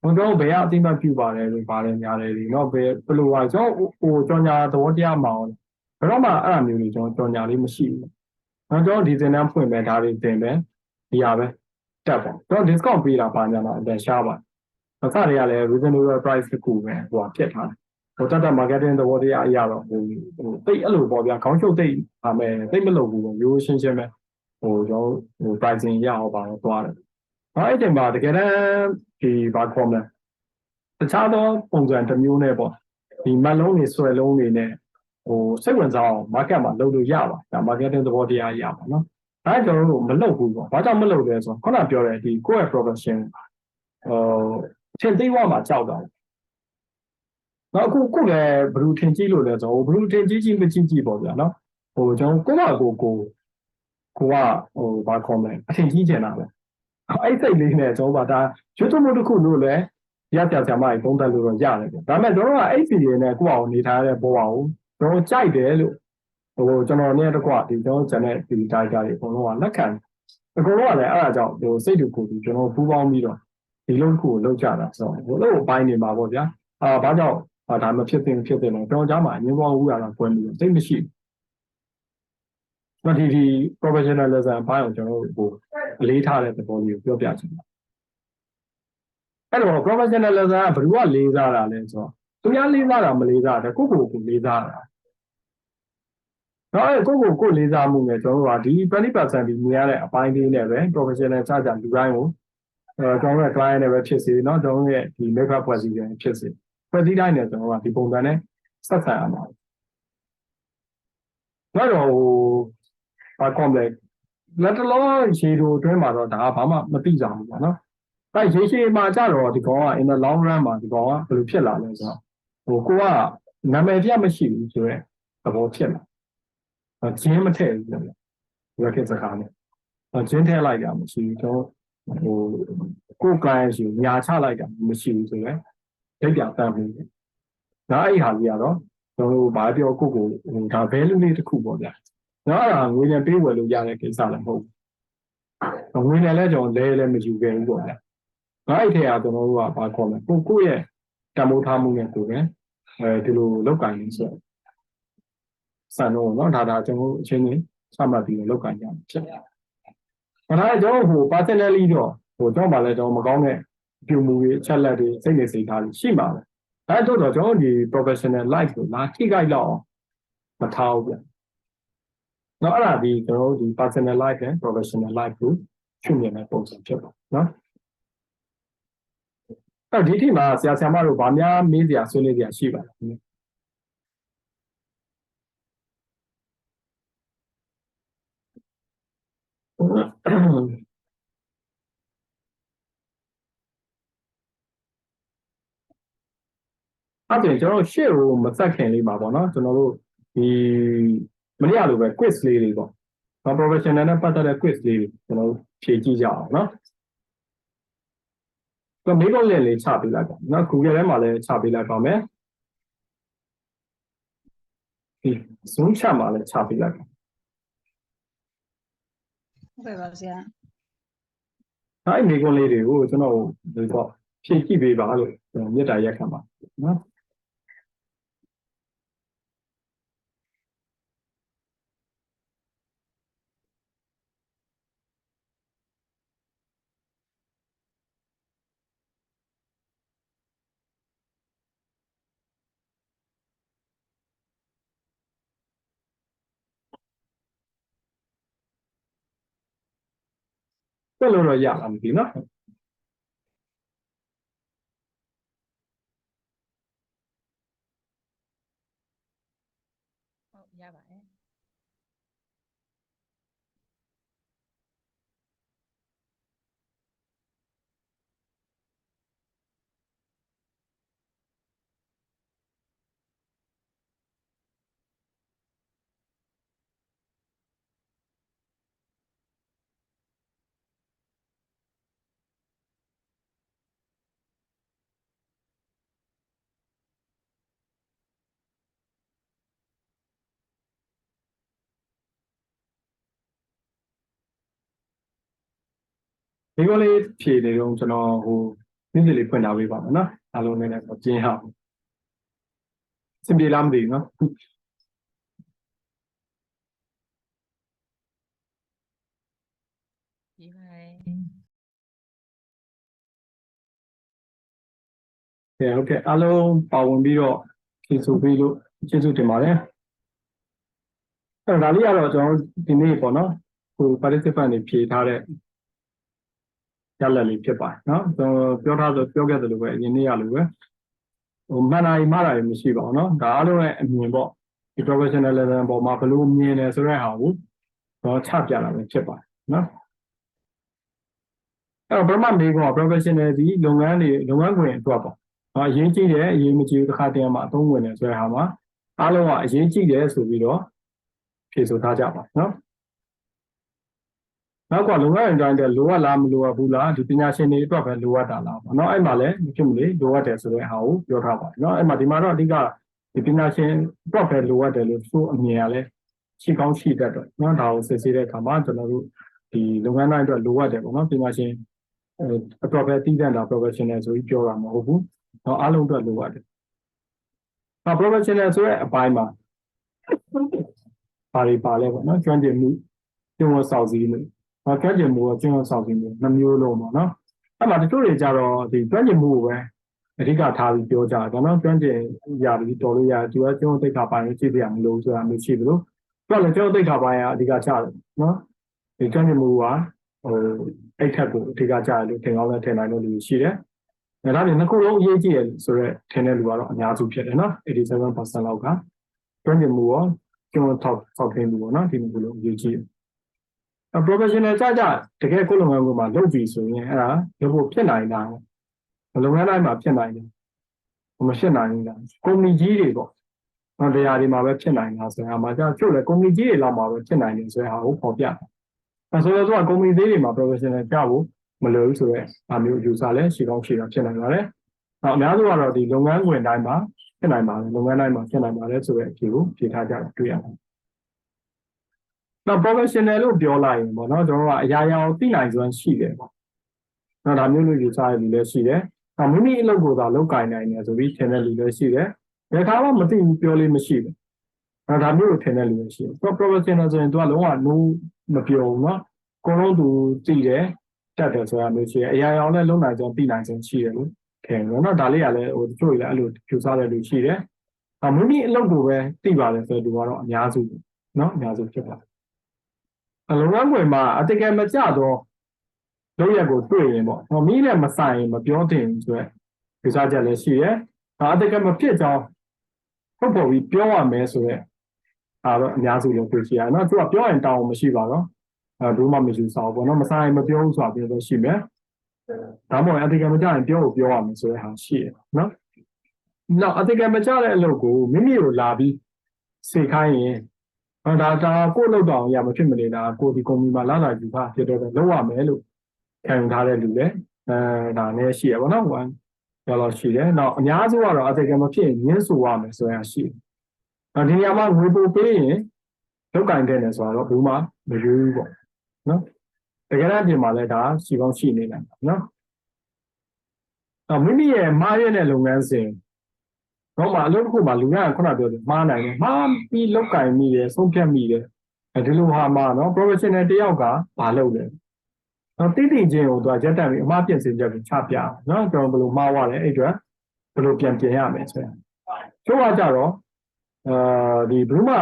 ကျွန်တော်ဘယ်ကအသိမှတ်ပြုပါတယ်လို့ပါတယ်ညာတယ်ဒီနော်ဘယ်လိုပါကျွန်တော်ကြော်ညာသဘောတရားမအောင်ဘယ်တော့မှအဲ့အမျိုးတွေကျွန်တော်ကြော်ညာလေးမရှိဘူးကျွန်တော်ဒီသင်တန်းဖွင့်မယ်ဒါတွေသင်မယ်ဒီဟာပဲတက်ပါကျွန်တော် discount ပေးတာပါညာတော့အတန်ရှားပါအစတွေကလည်း reasonable price တခုပဲဟိုဖြစ်ထားတယ်တက် marketing သဘောတရားအရာတော့တိတ်အဲ့လိုပေါ့ဗျာခေါင်းချုပ်တိတ်ပါမယ်တိတ်မလုပ်ဘူးပေါ့ရိုးရှင်းရှင်းပဲကျွန်တော်pricing ရအောင်ပါတော့သွားတယ်အဲ့ဒီမှာတကယ်တမ်းဒီဘာခေါ်မလဲတခြားသောပုံစံတစ်မျိုးနဲ့ပေါ့ဒီမတ်လုံးတွေဆွဲလုံးတွေနဲ့စိတ်ဝင်စားအောင် market မှာလုပ်လို့ရပါဒါ marketing သဘောတရားရပါနော်အဲ့ကျွန်တော်တို့မလုပ်ဘူးပေါ့ဘာကြောင့်မလုပ်လဲဆိုတော့ခုနပြောတဲ့ဒီကိုယ့်ရဲ့ profession ထင်သိဝမှာကြောက်တာနောက်အခုလည်းဘယ်လိုထင်ကြည့်လို့လဲဆိုတော့ဘယ်လိုထင်ကြည့်မကြည့်ပေါ့ဗျာနော်ကျွန်တော်ကိုကဘာခေါ်မလဲအထင်ကြီးချင်တာပဲအဲ့စိတ်လေးနဲ့ကျွန်တော်ဒါရွှေထုံမှုတစ်ခုလို့လည်းရပြဆရာမကြီးသုံးသပ်လို့တော့ရတယ်ဗျဒါပေမဲ့ကျွန်တော်ကအဲ့စီလေးနဲ့ကိုယ့်အောင်နေထားတဲ့ဘဝကိုကျွန်တော်ကြိုက်တယ်လို့ကျွန်တော်နဲ့တကွဒီကျွန်တော်ကျန်တဲ့ဒီ data တွေအကုန်လုံးကလက်ခံအကုန်လုံးကလည်းအဲ့ဒါကြောင့်စိတ်တူကိုယ်တူကျွန်တော်ပူးပေါင်းပြီးတော့ဒီလုံးတစ်ခုကိုလောက်ကြတာဆိုတော့လို့အပိုင်းနေမှာပေါ့ဗျာဘာကြောင့်ဒါမဖြစ်သင့်တော့ကျွန်တော်ကြားမှာအငင်းပွားဦးရတာကွဲနေတယ်သိမရှိဘူးဒီ professionalism အပိုင်းကိုကျွန်တော်တို့အလေးထားတဲ့သဘောလေးကိုပြောပြချင်တယ်အဲ့တော့ professionalism ကဘယ်သူကလေးစားတာလဲဆိုတော့သူများလေးစားတာမလေးစားတာကိုယ့်ကိုလေးစားတာတော့ကိုလေးစားမှုနဲ့ကျွန်တော်တို့ကဒီ 20% ဒီမြင်ရတဲ့အပိုင်းလေးနဲ့ပဲ professional စကြလူတိုင်းကိုကျွန်တော်တို့ client နဲ့ပဲဖြစ်စေเนาะကျွန်တော်တို့ရဲ့ဒီ makeup ဖွဲ့စည်းတယ်ဖြစ်စေဖွဲ့စည်းတိုင်းနဲ့ကျွန်တော်ကဒီပုံစံနဲ့ဆက်ဆံရမှာတော့ဘာကွန်ပလက်လက်တလုံးရေတိုအတွင်းမှာတော့ဒါဘာမှမသိကြဘူးပေါ့နော်အဲ့ရေရှည်မှာကြတော့ဒီကောင်က in the long run မှာဒီကောင်ကဘယ်လိုဖြစ်လာလဲဆိုတော့ကိုကနာမည်ပြမရှိဘူးဆိုတော့သဘောဖြစ်လာဂျင်းမထည့်ဘူးဗျဒီကစကားနဲ့ဂျင်းထည့်လိုက်တာမရှိဘူးကျွန်တော်ကို client ရှိညာချလိုက်တာမရှိဘူးဆိုတော့ဒိတ်ပြတန်းပြီးဒါအဲ့ဟာကြီးကတော့ကျွန်တော်ဘာပြောကိုဒါ value လေးတစ်ခုပေါ့ဗျာနော်အဲ့ဒါငွေနဲ့ပေးဝယ်လို့ရတဲ့ကိစ္စလည်းမဟုတ်ဘူးငွေနဲ့လည်းကျွန်တော်လဲလည်းမယူခဲ့ဘူးပေါ့ဗျာအဲ့ဒီထဲကကျွန်တော်တို့ကဘာခေါ်မလဲကိုယ့်ရဲ့တမိုးထားမှုနဲ့ကိုယ်ပဲဒီလိုလောက်ကင်နေဆိုစံတော့နော်ဒါကျွန်တော်အချင်းချင်းစမှတ်ပြီးလောက်ကင်ကြဖြစ်တယ်ဒါကကျွန်တော်personally တော့ကျွန်တော်မှလည်းကျွန်တော်မကောင်းတဲ့ပြုမှုတွေအချက်လက်တွေစိတ်နေစိတ်ထားတွေရှိမှာပဲအဲ့တော့ကျွန်တော်ဒီ professional life ကိုလာထိခိုက်လောက်အောင်မထားဘူးဗျနော်အဲ့ဒါဒီကျွန်တော်ဒီ personal life နဲ့ professional life ကိုချုပ်မြင်တဲ့ပုံစံဖြစ်ပါနော်အဲ့ဒီထိမှာဆရာဆရာမတို့ဗာများမေးစရာဆွေးနွေးစရာရှိပါတယ်အဲ့ဒါကျွန်တော်ရှေ့ကိုမဆက်ခင်လေးပါပေါ့နော်ကျွန်တော်တို့ဒီမနေ့ကလိုပဲ quiz လေးတွေပေါ့ professional နဲ့ပတ်သက်တဲ့ quiz လေးတွေကျွန်တော်ဖြေကြည့်ကြအောင်နော်တော့မေးခွန်းလေးချပေးလိုက်ပါနော် Google ထဲမှာလည်းချပေးလိုက်ပါမယ်ဒီ Zoom chat မှာလည်းချပေးလိုက်ပါဟုတ်ကဲ့ပါဆရာအဲ့မေးခွန်းလေးတွေကိုကျွန်တော်ဒီပေါ့ဖြေကြည့်ပေးပါလို့ကျွန်တော်မေတ္တာရက်ခံပါနော် တွက်လို့တော့ရမှာမသိနော် ဟုတ်ရပါတယ် ဒီကောလေးဖြေနေတော့ကျွန်တော်ဟိုနည်းနည်းလေးဖွင့်ထားပေးပါမယ်နော်အားလုံးနဲ့တော့ကျင်းဟောက်စင်ပြေလားမသိဘူးနော် ပြီးပါတယ် ဟုတ်ကဲ့အားလုံးပါဝင်ပြီးတော့ဖြေဆိုပေးလို့ကျေးဇူးတင်ပါတယ်အဲ့ဒါလေးကတော့ကျွန်တော်ဒီနေ့ပေါ့နော်ဟို participant တွေဖြေထားတဲ့ရလဒ်လေးဖြစ်ပါတယ်နော်ကျွန်တော်ပြောခဲ့သလိုပဲအရင်နေ့ရလိုပဲဟိုမှန်တာမှားတာမရှိပါဘူးနော်ဒါအားလုံးရဲ့အမြင်ပေါ့ဒီ professionalism ပေါ်မှာဘယ်လိုမြင်လဲဆိုတဲ့ဟာကိုတော့ချပြတာပဲဖြစ်ပါတယ်နော်အဲ့တော့ပထမမေးခွန်းက professional ဒီလုပ်ငန်းခွင်အတွက်ပေါ့အရေးကြီးတယ်အရေးမကြီးဘူးတစ်ခါတည်းမှာအသုံးဝင်တယ်ဆိုတဲ့ဟာမှာအားလုံးကအရေးကြီးတယ်ဆိုပြီးတော့ဖြေဆိုထားကြပါနော်နောက်ကလုပ်ငန်းတိုင်းတဲ့လိုအပ်လားမလိုအပ်ဘူးလားဒီပညာရှင်တွေအတွက်ပဲလိုအပ်တာလားပေါ့နော်အဲ့မှာလည်းမဖြစ်မနေလိုအပ်တယ်ဆိုတဲ့ဟာကိုပြောထားပါတယ်နော်အဲ့မှာဒီမှာတော့အဓိကဒီပညာရှင်အတွက်ပဲလိုအပ်တယ်လို့ဆိုအမြင်ရလဲရှိကောင်းရှိတတ်တော့နော်ဒါကိုစစ်ဆေးတဲ့အခါမှာကျွန်တော်တို့ဒီလုပ်ငန်းတိုင်းအတွက်လိုအပ်တယ်ပေါ့နော်ပညာရှင်အတွက်ပဲတည်တဲ့တာ professional ဆိုပြီးပြောတာမဟုတ်ဘူးတော့အားလုံးအတွက်လိုအပ်တယ်။ professional ဆိုတဲ့အပိုင်းမှာပါရီပါလဲပေါ့နော်ကျွမ်းကျင်မှုကျင့်ဝတ်စောင့်စည်းမှုကျွမ်းကျင်မှုကကျင့်ဝတ်စောင့်စည်းမှုနှမျိုးလုံးပေါ့နော်။အဲ့မှာတချို့တွေကြတော့ဒီကျွမ်းကျင်မှုကိုပဲအဓိကထားပြီးပြောကြတာဒါနော်ကျွမ်းကျင်ရပြီးတော်လို့ရသူကကျင့်ဝတ်သိက္ခာပိုင်းကိုကြည့်ပြရမလို့ဆိုတာမျိုးရှိသလိုသူကလည်းကျင့်ဝတ်သိက္ခာပိုင်းကအဓိကချတယ်နော်။ဒီကျွမ်းကျင်မှုကအဲ့ထက်ကိုအဓိကချတယ်လို့ထင်ကောင်းလည်းထင်နိုင်လို့လူရှိတယ်။ဒါပြင်နှစ်ခုလုံးအရေးကြီးတယ်ဆိုတော့ထင်တဲ့လူကတော့အများစုဖြစ်တယ်နော် 87% လောက်ကကျွမ်းကျင်မှုရောကျင့်ဝတ်ထောက်ထင်းမှုပေါ့နော်ဒီနှစ်ခုလုံးအရေးကြီးတယ်။ professional ကြတကယ်ကိုယ်လုပ်ငန်းကိုမှလုပ်ပြီဆိုရင်အဲ့ဒါလုပ်ဖို့ဖြစ်နိုင်တာလုပ်ငန်းတိုင်းမှာဖြစ်နိုင်တယ်မဖြစ်နိုင်ဘူးလားကုမ္ပဏီကြီးတွေပေါ့နော်တရားတွေမှာပဲဖြစ်နိုင်တာဆိုရင်အမှကျကျို့လေကုမ္ပဏီကြီးတွေလောက်မှာပဲဖြစ်နိုင်တယ်ဆိုတဲ့ဟာကိုပေါ်ပြတယ်အဲဆိုတော့သူကကုမ္ပဏီသေးတွေမှာ professional ကြဖို့မလိုဘူးဆိုတော့အမျိုးယူဆလဲရှိကောင်းရှိတာဖြစ်နိုင်ပါတယ်အများစုကတော့ဒီလုပ်ငန်းခွင်တိုင်းမှာဖြစ်နိုင်ပါတယ်လုပ်ငန်းတိုင်းမှာဖြစ်နိုင်ပါတယ်ဆိုတဲ့အဖြေကိုဖြေထားကြတာတွေ့ရတယ်တော့ professional လို့ပြောလိုက်ရင်ပေါ့နော်ကျွန်တော်ကအရာရာကိုသိနိုင်စွမ်းရှိတယ်ပေါ့နော်ဒါမျိုးလို့ယူဆရတဲ့လူလည်းရှိတယ်မိမိအလုပ်ကိုသာလုပ်ကင်နိုင်တယ်ဆိုပြီးထင်တဲ့လူလည်းရှိတယ်ဒါခါမှမသိဘူးပြောလို့မရှိဘူးဒါမျိုးကိုထင်တဲ့လူလည်းရှိတယ် professional ဆိုရင်သူကလုံးဝမပြောဘူးနော်အကုန်လုံးသူသိတယ်တတ်တယ်ဆိုတာမျိုးရှိတယ်အရာရာလည်းလုံးနိုင်စွမ်းသိနိုင်စွမ်းရှိတယ်လို့ထင်တယ်နော်ဒါလေးကလည်းဟိုတချို့လည်းအဲ့လိုယူဆတဲ့လူရှိတယ်မိမိအလုပ်ကိုပဲသိပါတယ်ဆိုတော့သူကတော့အများစုနော်အများစုဖြစ်ပါတယ်လုပ်ငန်းခွင်မှာအတကယ်မကြတော့လုပ်ရက်ကိုတွေ့ရင်ပေါ့မိနဲ့မဆိုင်မပြောတင်ဆိုရက်ဒီစားချက်လည်းရှိရဲအတကယ်မဖြစ်ကြောင်းဟုတ်ပေါ်ပြီးပြောရမယ်ဆိုရက်တော့အများစုလည်းတွေ့ရှိရနော်သူကပြောရင်တောင်းမရှိပါတော့ဘူးမှမယူဆဘူးပေါ့နော်မဆိုင်မပြောဘူးဆိုတာပြောလို့ရှိမယ်ဒါမှမဟုတ်အတကယ်မကြရင်ပြောရမယ်ဆိုတဲ့ဟာရှိရနော်နောက်အတကယ်မကြတဲ့အလုပ်ကိုမိမိကိုလာပြီးစေခိုင်းရင်ဒါကိုယ်လောက်တော့ရမဖြစ်မနေတာကိုဒီကုမ္ပဏီမှာလာယူပါဖြစ်တော့လောက်ရမယ်လို့ခံယူထားတဲ့လူလည်းဒါနဲ့ရှိရပါတော့1လောက်ရှိတယ်နောက်အများစုကတော့အတကယ်မဖြစ်ရင်ညှင်းဆိုရမယ်ဆိုရင်ရှိတယ်ဒီနေရာမှာငွေပို့ပေးရင်လောက်ကင်တဲ့နေဆိုတော့ဘူးမှမယူဘူးပေါ့နော်တကယ်တော့ပြင်မှာလဲဒါရှိကောင်းရှိနေတယ်နော်မိမိရဲ့မှားရတဲ့လုပ်ငန်းစဉ်တော့မှအလုပ်တစ်ခုမှာလူရခုနပြောတယ်မှားနိုင်တယ်မှားပြီးလောက်ကင်မိတယ်ဆုံးဖြတ်မိတယ်ဒီလိုဟာမှာနော် professional တယောက်ကမလုပ်လဲတိတိချင်းကိုသူကရက်တက်ပြီးအမှားပြင်ဆင်ချက်ကိုချပြနော်ကျွန်တော်ဘယ်လိုမှားသွားလဲအဲ့အတွက်ဘယ်လိုပြန်ပြင်ရမယ်ဆိုရင်ကျိုးကကြတော့ဒီဘယ်မှ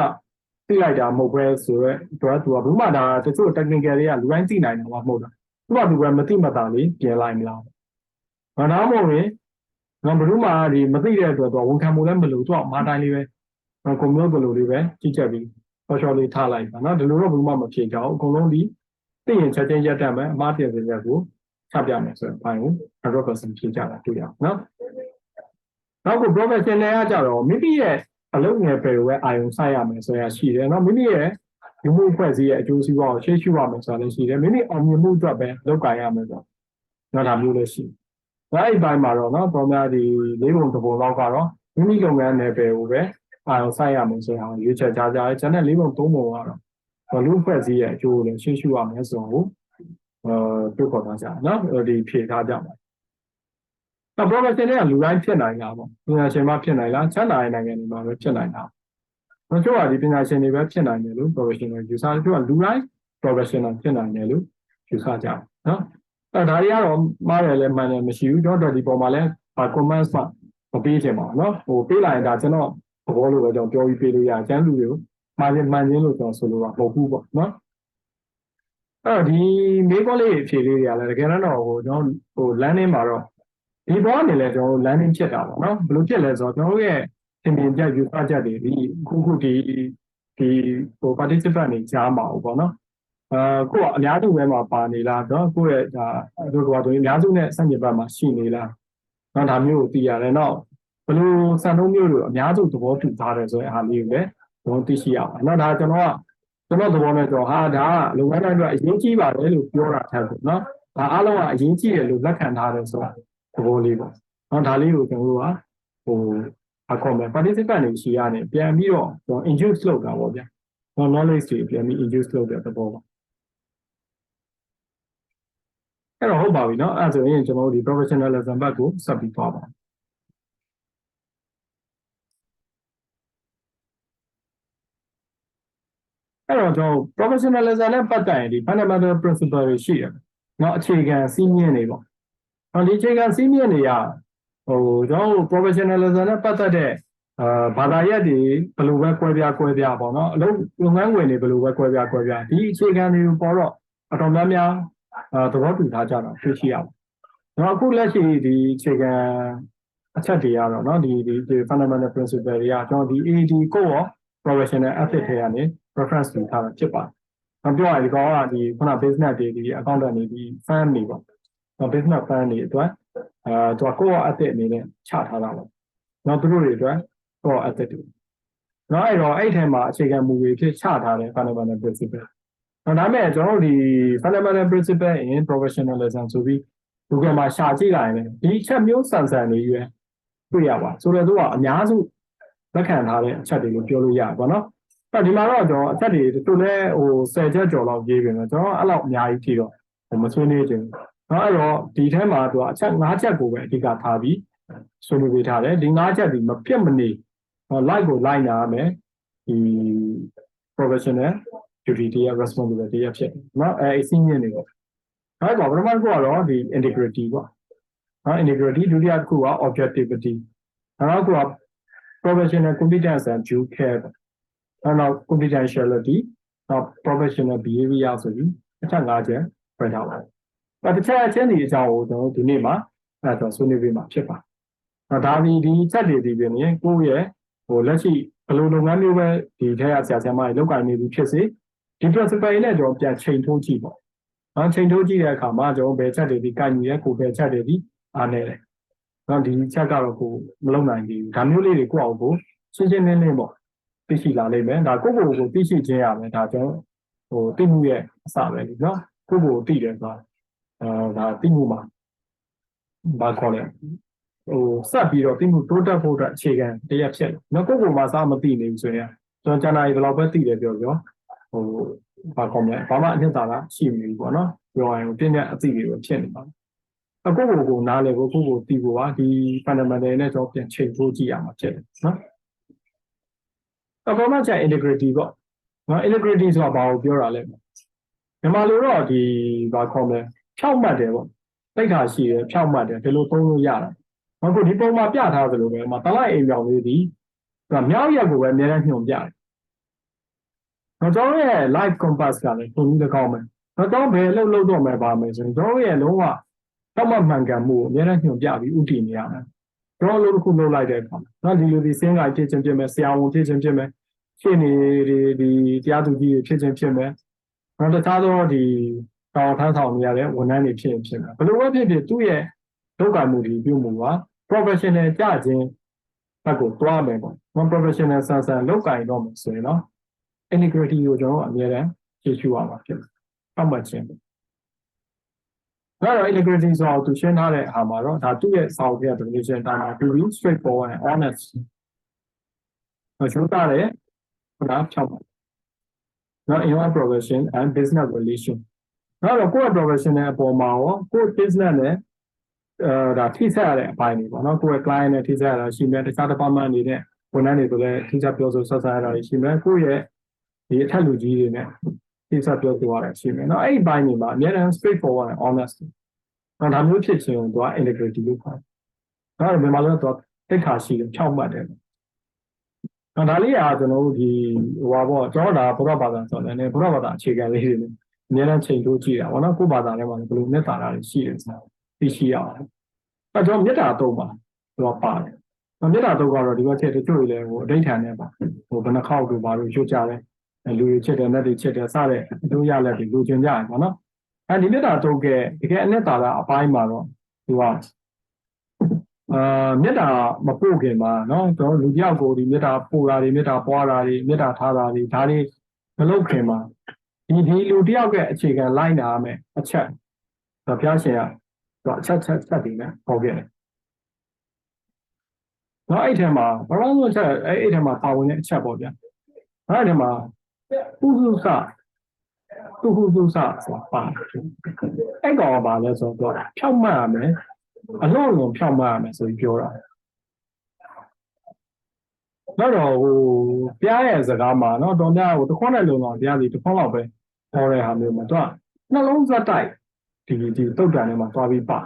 သိလိုက်တာမဟုတ်ပဲဆိုတော့သူကဘယ်မှဒါတချို့ technical တွေကလူတိုင်းသိနိုင်တာမဟုတ်တာ သူကမသိမသာလေးပြင်လိုက်မလားငါတော့မဟုတ်ရင်ငါဘယ်သူမှဒီမသိတဲ့အတွက်တော့ဝန်ခံမှုလည်းမလို့သူကမာတိုင်းလေးပဲကွန်မျိုးကလေးလေးပဲကြည့်ချက်ပြီးချောလေးထားလိုက်ပါနော်ဒီလိုတော့ဘယ်မှမဖြစ်ကြဘူးအကုန်လုံးဒီသိရင်ချက်ချင်းရက်တတ်မယ်အမှားပြည့်စရက်ကိုချပြမယ်ဆိုရင်ဘိုင်းကို 100% ဖြစ်ကြတာတွေ့ရအောင်နော်နောက်ကို professional ကကြတော့မိမိရဲ့အလုပ်ငယ်ပဲကိုပဲအာရုံစိုက်ရမယ်ဆိုရရှိတယ်နော်မိမိရဲ့ဒီမှုဖွဲ့စည်းရဲ့အကျိုးစီးပွားကိုရှေ့ရှုရမယ်ဆိုတာလည်းရှိတယ်မိမိအောင်မြင်မှုအတွက်ပဲလုပ်ကိုင်ရမယ်ဆိုတော့ဒါမျိုးလည်းရှိတယ်အဲ့ဒီဘိုင်းမှာတော့နော်ပေါ်များဒီ၄ပုံတစ်ပုံလောက်ကတော့မိမိလုပ်ငန်းနယ်ပယ်ကိုပဲအာရုံစိုက်ရမယ်ဆိုတာရွေးချယ်ကြကြတယ်ကျန်တဲ့၄ပုံ၃ပုံကတော့လူဖွဲ့စည်းရဲ့အကျိုးကိုလည်းရှေ့ရှုရမယ်ဆိုတော့တွေ့ခေါ်ထားကြနော်ဒီဖြေထားကြပါတော့ professional ကလူတိုင်းဖြစ်နိုင်တာပေါ့ပညာရှင်မှဖြစ်နိုင်လားချမ်းသာတဲ့နိုင်ငံတွေမှာပဲဖြစ်နိုင်တာတို့ကဒီပညာရှင်တွေပဲဖြစ်နိုင်တယ်လို့ professional ယူဆတယ်တို့ကလူတိုင်း professional ဖြစ်နိုင်တယ်လို့ယူဆကြတယ်နော်ဒါတွေကတော့မှားတယ်လည်းမှန်တယ်မရှိဘူးတော့ဒီပေါ်မှာလည်း comments မပေးချင်ပါဘူးနော်ပေးလိုက်ရင်ဒါကျွန်တော်သဘောလိုပဲကျွန်တော်ပြောပြီးပေးလို့ရတယ်ကျန်လူတွေကိုမှားခြင်းမှန်ခြင်းလို့ကျွန်တော်ဆိုလိုတာမဟုတ်ဘူးပေါ့နော်အဲ့တော့ဒီမေးခွန်းလေးဖြေလေးတွေကလည်းတကယ်တော့ကျွန်တော်landing မှာတော့ဒီဘောအနေနဲ့ကျွန်တော် landing ဖြစ်တာပေါ့နော်ဘယ်လိုဖြစ်လဲဆိုတော့ကျွန်တော်ရဲ့သင်ပြချက်ယူဆချက်တွေဒီခုဒီparticipant တွေကြားမှာပေါ့နော်ကိုကအများစုပဲမှာပါနေလားတော့ကိုရဲ့ဒါတို့ကတော့အများစုနဲ့ဆန့်ကျင်ဘက်မှာရှိနေလားနော်ဒါမျိုးကိုသိရတယ်နော်ဘယ်လိုစံနှုန်းမျိုးတွေအများစုသဘောတူထားတယ်ဆိုရင်အားလေးကိုလည်းကျွန်တော်သိရှိရအောင်နော်ဒါကျွန်တော်သဘောနဲ့တော့ဟာဒါကလုပ်ငန်းတိုင်းအတွက်အရေးကြီးပါတယ်လို့ပြောတာထက်ပေါ့နော်ဒါအားလုံးကအရေးကြီးတယ်လို့လက်ခံထားတယ်ဆိုတာသဘောလေးပေါ့နော်ဒါလေးကိုကျွန်တော်တို့ကparticipant တွေရှိရနေပြန်ပြီးတော့ကျွန်တော် induce လုပ်တာပေါ့ဗျာ knowledge တွေပြန်ပြီး induce လုပ်တဲ့သဘောပါအဲ့တော့ဟုတ်ပါပြီเนาะအဲ့ဆိုရင်ကျွန်တော်တို့ဒီ professionalism ဘက်ကိုဆက်ပြီးသွားပါအဲ့တော့ကျွန်တော် professionalism နဲ့ပတ်သက်ရင်ဒီ fundamental principle တွေရှိတယ်เนาะအခြေခံစည်းမျဉ်းတွေပေါ့ဒီအခြေခံစည်းမျဉ်းတွေကကျွန်တော် professionalism နဲ့ပတ်သက်တဲ့ဘာသာရပ်တွေဘယ်လိုပဲကွဲပြားပေါ့เนาะအလုပ်ငန်းဝင်တွေဘယ်လိုပဲကွဲပြားဒီအခြေခံတွေပေါ်တော့အတော်များများသဘောတူထားကြတာတွေ့ရှိရပါတယ်။ကျွန်တော်အခုလက်ရှိဒီအခြေခံအချက်တွေကတော့เนาะဒီ fundamental principle တွေကကျွန်တော်ဒီ AD ကိုရော professional ethics တွေကနေ reference လုပ်ထားတာဖြစ်ပါတယ်။ပြောရရင်ဒီကောင်ကဒီခုန business တွေဒီ accountant တွေဒီ firm တွေပေါ့။ business firm တွေအတွက်သူက core ethics အနေနဲ့ချထားတာပေါ့။နောက်သူတို့တွေအတွက် core ethics တွေ။နောက်အဲ့တော့အဲ့ထဲမှာအခြေခံမူတွေဖြစ်ချထားတဲ့ fundamental principleဒါမဲ့ကျွန်တော်တို့ဒီ fundamental principle in professionalism ဆိုပြီး Google မှာရှာကြည့်လိုက်ရင်ဒီချက်မျိုးဆန်တွေရွယ်တွေ့ရပါဆိုတော့သူကအများစုလက်ခံထားတဲ့အချက်တွေကိုပြောလို့ရပါတော့အဲ့ဒီမှာတော့ကျွန်တော်အချက်တွေတို့လည်း10ချက်ကျော်လောက်ရေးပြင်တော့ကျွန်တော်အဲ့လောက်အများကြီးထီတော့မဆွေးနွေးချင်ဘူးအဲ့တော့ဒီထဲမှာသူကအချက်5ချက်ကိုပဲအဓိကထားပြီးဆွေးနွေးပေးထားတယ်ဒီ5ချက်ဒီမပြတ်မနေ like ကို like နာရမယ်ဒီ professional duty တရား responsibility ရဖြစ်เนาะအစင်းရင်းနေတော့အဲ့တော့ပထမတစ်ခုကတော့ဒီ integrity ပေါ့เนาะ integrity ဒုတိယတစ်ခုက objectivity နောက်တစ်ခုက professional competence and due care ပေါ့နောက် confidentiality နောက် professional behavior ဆိုပြီးအချက်5ချက်ပြထားပါတယ်အဲ့တစ်ချက်အချင်းဒီအကြောင်းကိုကျွန်တော်ဒီနေ့မှာအဲ့တော့ဆွေးနွေးပေးမှာဖြစ်ပါတယ်ဒါဒီချက်တွေဒီပြင်ကိုယ့်ရဲ့လက်ရှိဘယ်လိုလုပ်ငန်းမျိုးပဲဒီထက်ကဆရာဆရာမတွေလုပ်ကိုင်နေပြီဖြစ်စေဒီ principle နဲ့ကျွန်တော်ပြန်ချိန်ထိုးကြည့်ပေါ့။ချိန်ထိုးကြည့်တဲ့အခါမှာကျွန်တော်ဘယ်ချက်တွေဒီကိုင်ညီရဲ့ကိုဘယ်ချက်တွေဒီအားနေတယ်။ဒီချက်ကတော့ကိုမလုံနိုင်ဘူး။ဒါမျိုးလေးတွေကိုယ့်အောင်ကိုရှင်းရှင်းလင်းလင်းပေါ့သိရှိလာလိမ့်မယ်။ဒါကိုသိရှိခြင်းရမယ်။ဒါကျွန်တော်သိမှုရဲ့အစပဲလေနော်။ကိုသိတယ်ဆိုတာဒါသိမှုမှာဘာခေါ်လဲဆက်ပြီးတော့သိမှုတိုးတက်ဖို့အတွက်အခြေခံတရားဖြစ်တယ်။နော်ကိုမှစားမသိနေဘူးဆိုရင်ကျွန်တော်ကျန်တာတွေဘယ်လောက်ပဲသိတယ်ပြောဘာကောင်းလဲဘာမှအနှစ်သာရရှိမနေဘူးပေါ့နော်ပြောရရင်ပြည့်တဲ့အသိတွေပဲဖြစ်နေပါဘူးကိုနားလေကိုသိဖို့ပါဒီ fundamental နဲ့ကျွန်တော်ပြန်ချိန်ထိုးကြည့်ရမှာဖြစ်တယ်နော်အပေါ်မှာကျ integrity ပေါ့နော် integrity ဆိုတာဘာကိုပြောတာလဲမြန်မာလိုတော့ဒီဘာခေါ်လဲဖြောက်မှတ်တယ်ပေါ့တိတ်ခါရှိတယ်ဖြောက်မှတ်တယ်ဒီလိုသုံးလို့ရတာအခုဒီပုံမှာပြထားသလိုပဲတလိုက်အိမ်ပြောင်လေးဒီမြောက်ရက်ကိုပဲအများနဲ့ညွှန်ပြတယ်ကျွန်တော်ရဲ့ life compass ကလည်းပုံကြီးတစ်ကောင်းပဲ တော့တော့ဘယ်လောက်တော့မယ်ပါမယ်ဆိုရင်တို့ရဲ့လုံးဝတော့မှန်ကန်မှုကိုအများနဲ့ညွှန်ပြပြီးဥတည်နေရမယ်တို့လို့တစ်ခုလုပ်လိုက်တဲ့အခါနော်ဒီလိုဒီစင်းကဖြစ်ချင်းဖြစ်မယ်ဆရာဝန်ဖြစ်ချင်းဖြစ်မယ်ရှင်းနေဒီတရားသူကြီးဖြစ်ချင်းဖြစ်မယ်နော်တခြားသောဒီတောင်ထမ်းဆောင်နေရတဲ့ဝန်ထမ်းတွေဖြစ်ရင်ဖြစ်မယ်ဘယ်လိုပဲဖြစ်ဖြစ်သူ့ရဲ့လုပ်ကမှုတွေပြုမှုက professional ကြခြင်းဘက်ကိုတွားမယ်ပေါ့ non professional ဆန်လောက်ကင်တော့မယ်ဆိုရင်နော် integrity ကိုကျွန်တော်အများနဲ့ရှင်းရှင်းရမှာဖြစ်တယ်။ပတ်မှတ်ခြင်း။ဒါတော့ integrity ဆိုတော့သူရှင်းထားတဲ့အားမှာတော့ဒါသူ့ရဲ့စာအုပ်ရဲ့ definition တိုင်းမှာ to be straightforward and honest ကျွန်တော်တဲ့ဟုတ်လားဖြောက်ပါ။နော် in your profession and business relation နော်တော့ကိုယ့်ရဲ့ professional အပေါ်မှာရောကိုယ့် business နဲ့ဒါထိဆက်ရတဲ့အပိုင်းတွေပေါ့နော်ကိုယ့်ရဲ့ client နဲ့ထိဆက်ရတာရှိမယ်တခြား department တွေနဲ့ဝန်ထမ်းတွေဆိုလည်းထိဆက်ပြောဆိုဆက်ဆံရတာရှိမယ်ကိုယ့်ရဲ့ဒီအထက်လူကြီးတွေနဲ့ထိဆက်ပြောဆိုရတာရှိမယ်เนาะအဲ့ဒီဘိုင်းတွေမှာအများအား straightforward and honest တော့ဒါမျိုးဖြစ်ခြင်းကိုသူက integrity လို့ခေါ်တယ်။ဒါပေမဲ့လည်းသူကတိတ်ခါရှိတယ်ဖြောက်မှတ်တယ်။ဒါလေးကကျွန်တော်တို့ဒီဟိုပါပေါ့ကျွန်တော်ဒါဘုရားဘာသာဆိုတယ်ねဘုရားဘာသာအခြေခံလေးတွေနဲ့အများအားချိန်ထိုးကြည့်တာပေါ့နော်ကိုယ့်ဘာသာထဲမှာဘယ်လိုနဲ့တာတာတွေရှိတယ်ဆိုတာသိရှိရအောင်။အဲကျွန်တော်မေတ္တာတုံးပါသူကပါတယ်။မေတ္တာတုံးကတော့ဒီဘက်ချက်တချို့တွေလည်းဟိုအဋ္ဌာန်နဲ့ပါဟိုဘယ်နှခေါက်တို့ဘာလို့ရွှတ်ကြလဲလူတွေချက်တယ်လက်တွေချက်တယ်စတဲ့အတူရလက်တွေလူချင်းကြရပါတော့အဲဒီမေတ္တာတုံးကတကယ်အနှစ်သာရအပိုင်းမှာတော့သူကမေတ္တာမပို့ခင်မှာနော်ကျွန်တော်လူတယောက်ကိုဒီမေတ္တာပို့တာတွေမေတ္တာပွားတာတွေမေတ္တာထားတာတွေဒါတွေမလုပ်ခင်မှာဒီလူတယောက်ကအခြေခံလိုက်နာရမယ်အချက်ဘုရားရှင်ကတော့အချက်တွေနဲ့ဟောခဲ့တယ်နော်အဲ့ထဲမှာဘာလို့လဲချက်အဲ့ထဲမှာပါဝင်တဲ့အချက်ပေါ့ဗျာအဲ့ထဲမှာပုစုစဆိုတာပါအဲ့ကောင်ကပါလဲဆိုတော့ဖြောက်မှတ်ရမယ်အလုံးလုံးဖြောက်မှတ်ရမယ်ဆိုပြီးပြောတာတော့ဟိုပြားရဲ့စကားမှာနော်တော်များဟိုတစ်ခွန်းနဲ့လုံးတော့တရားစီတစ်ခွန်းလောက်ပဲဟောတဲ့ဟာမျိုးမှာသူကနှလုံးစက်တိုက်ဒီတုတ်တန်ထဲမှာသွားပြီးပါ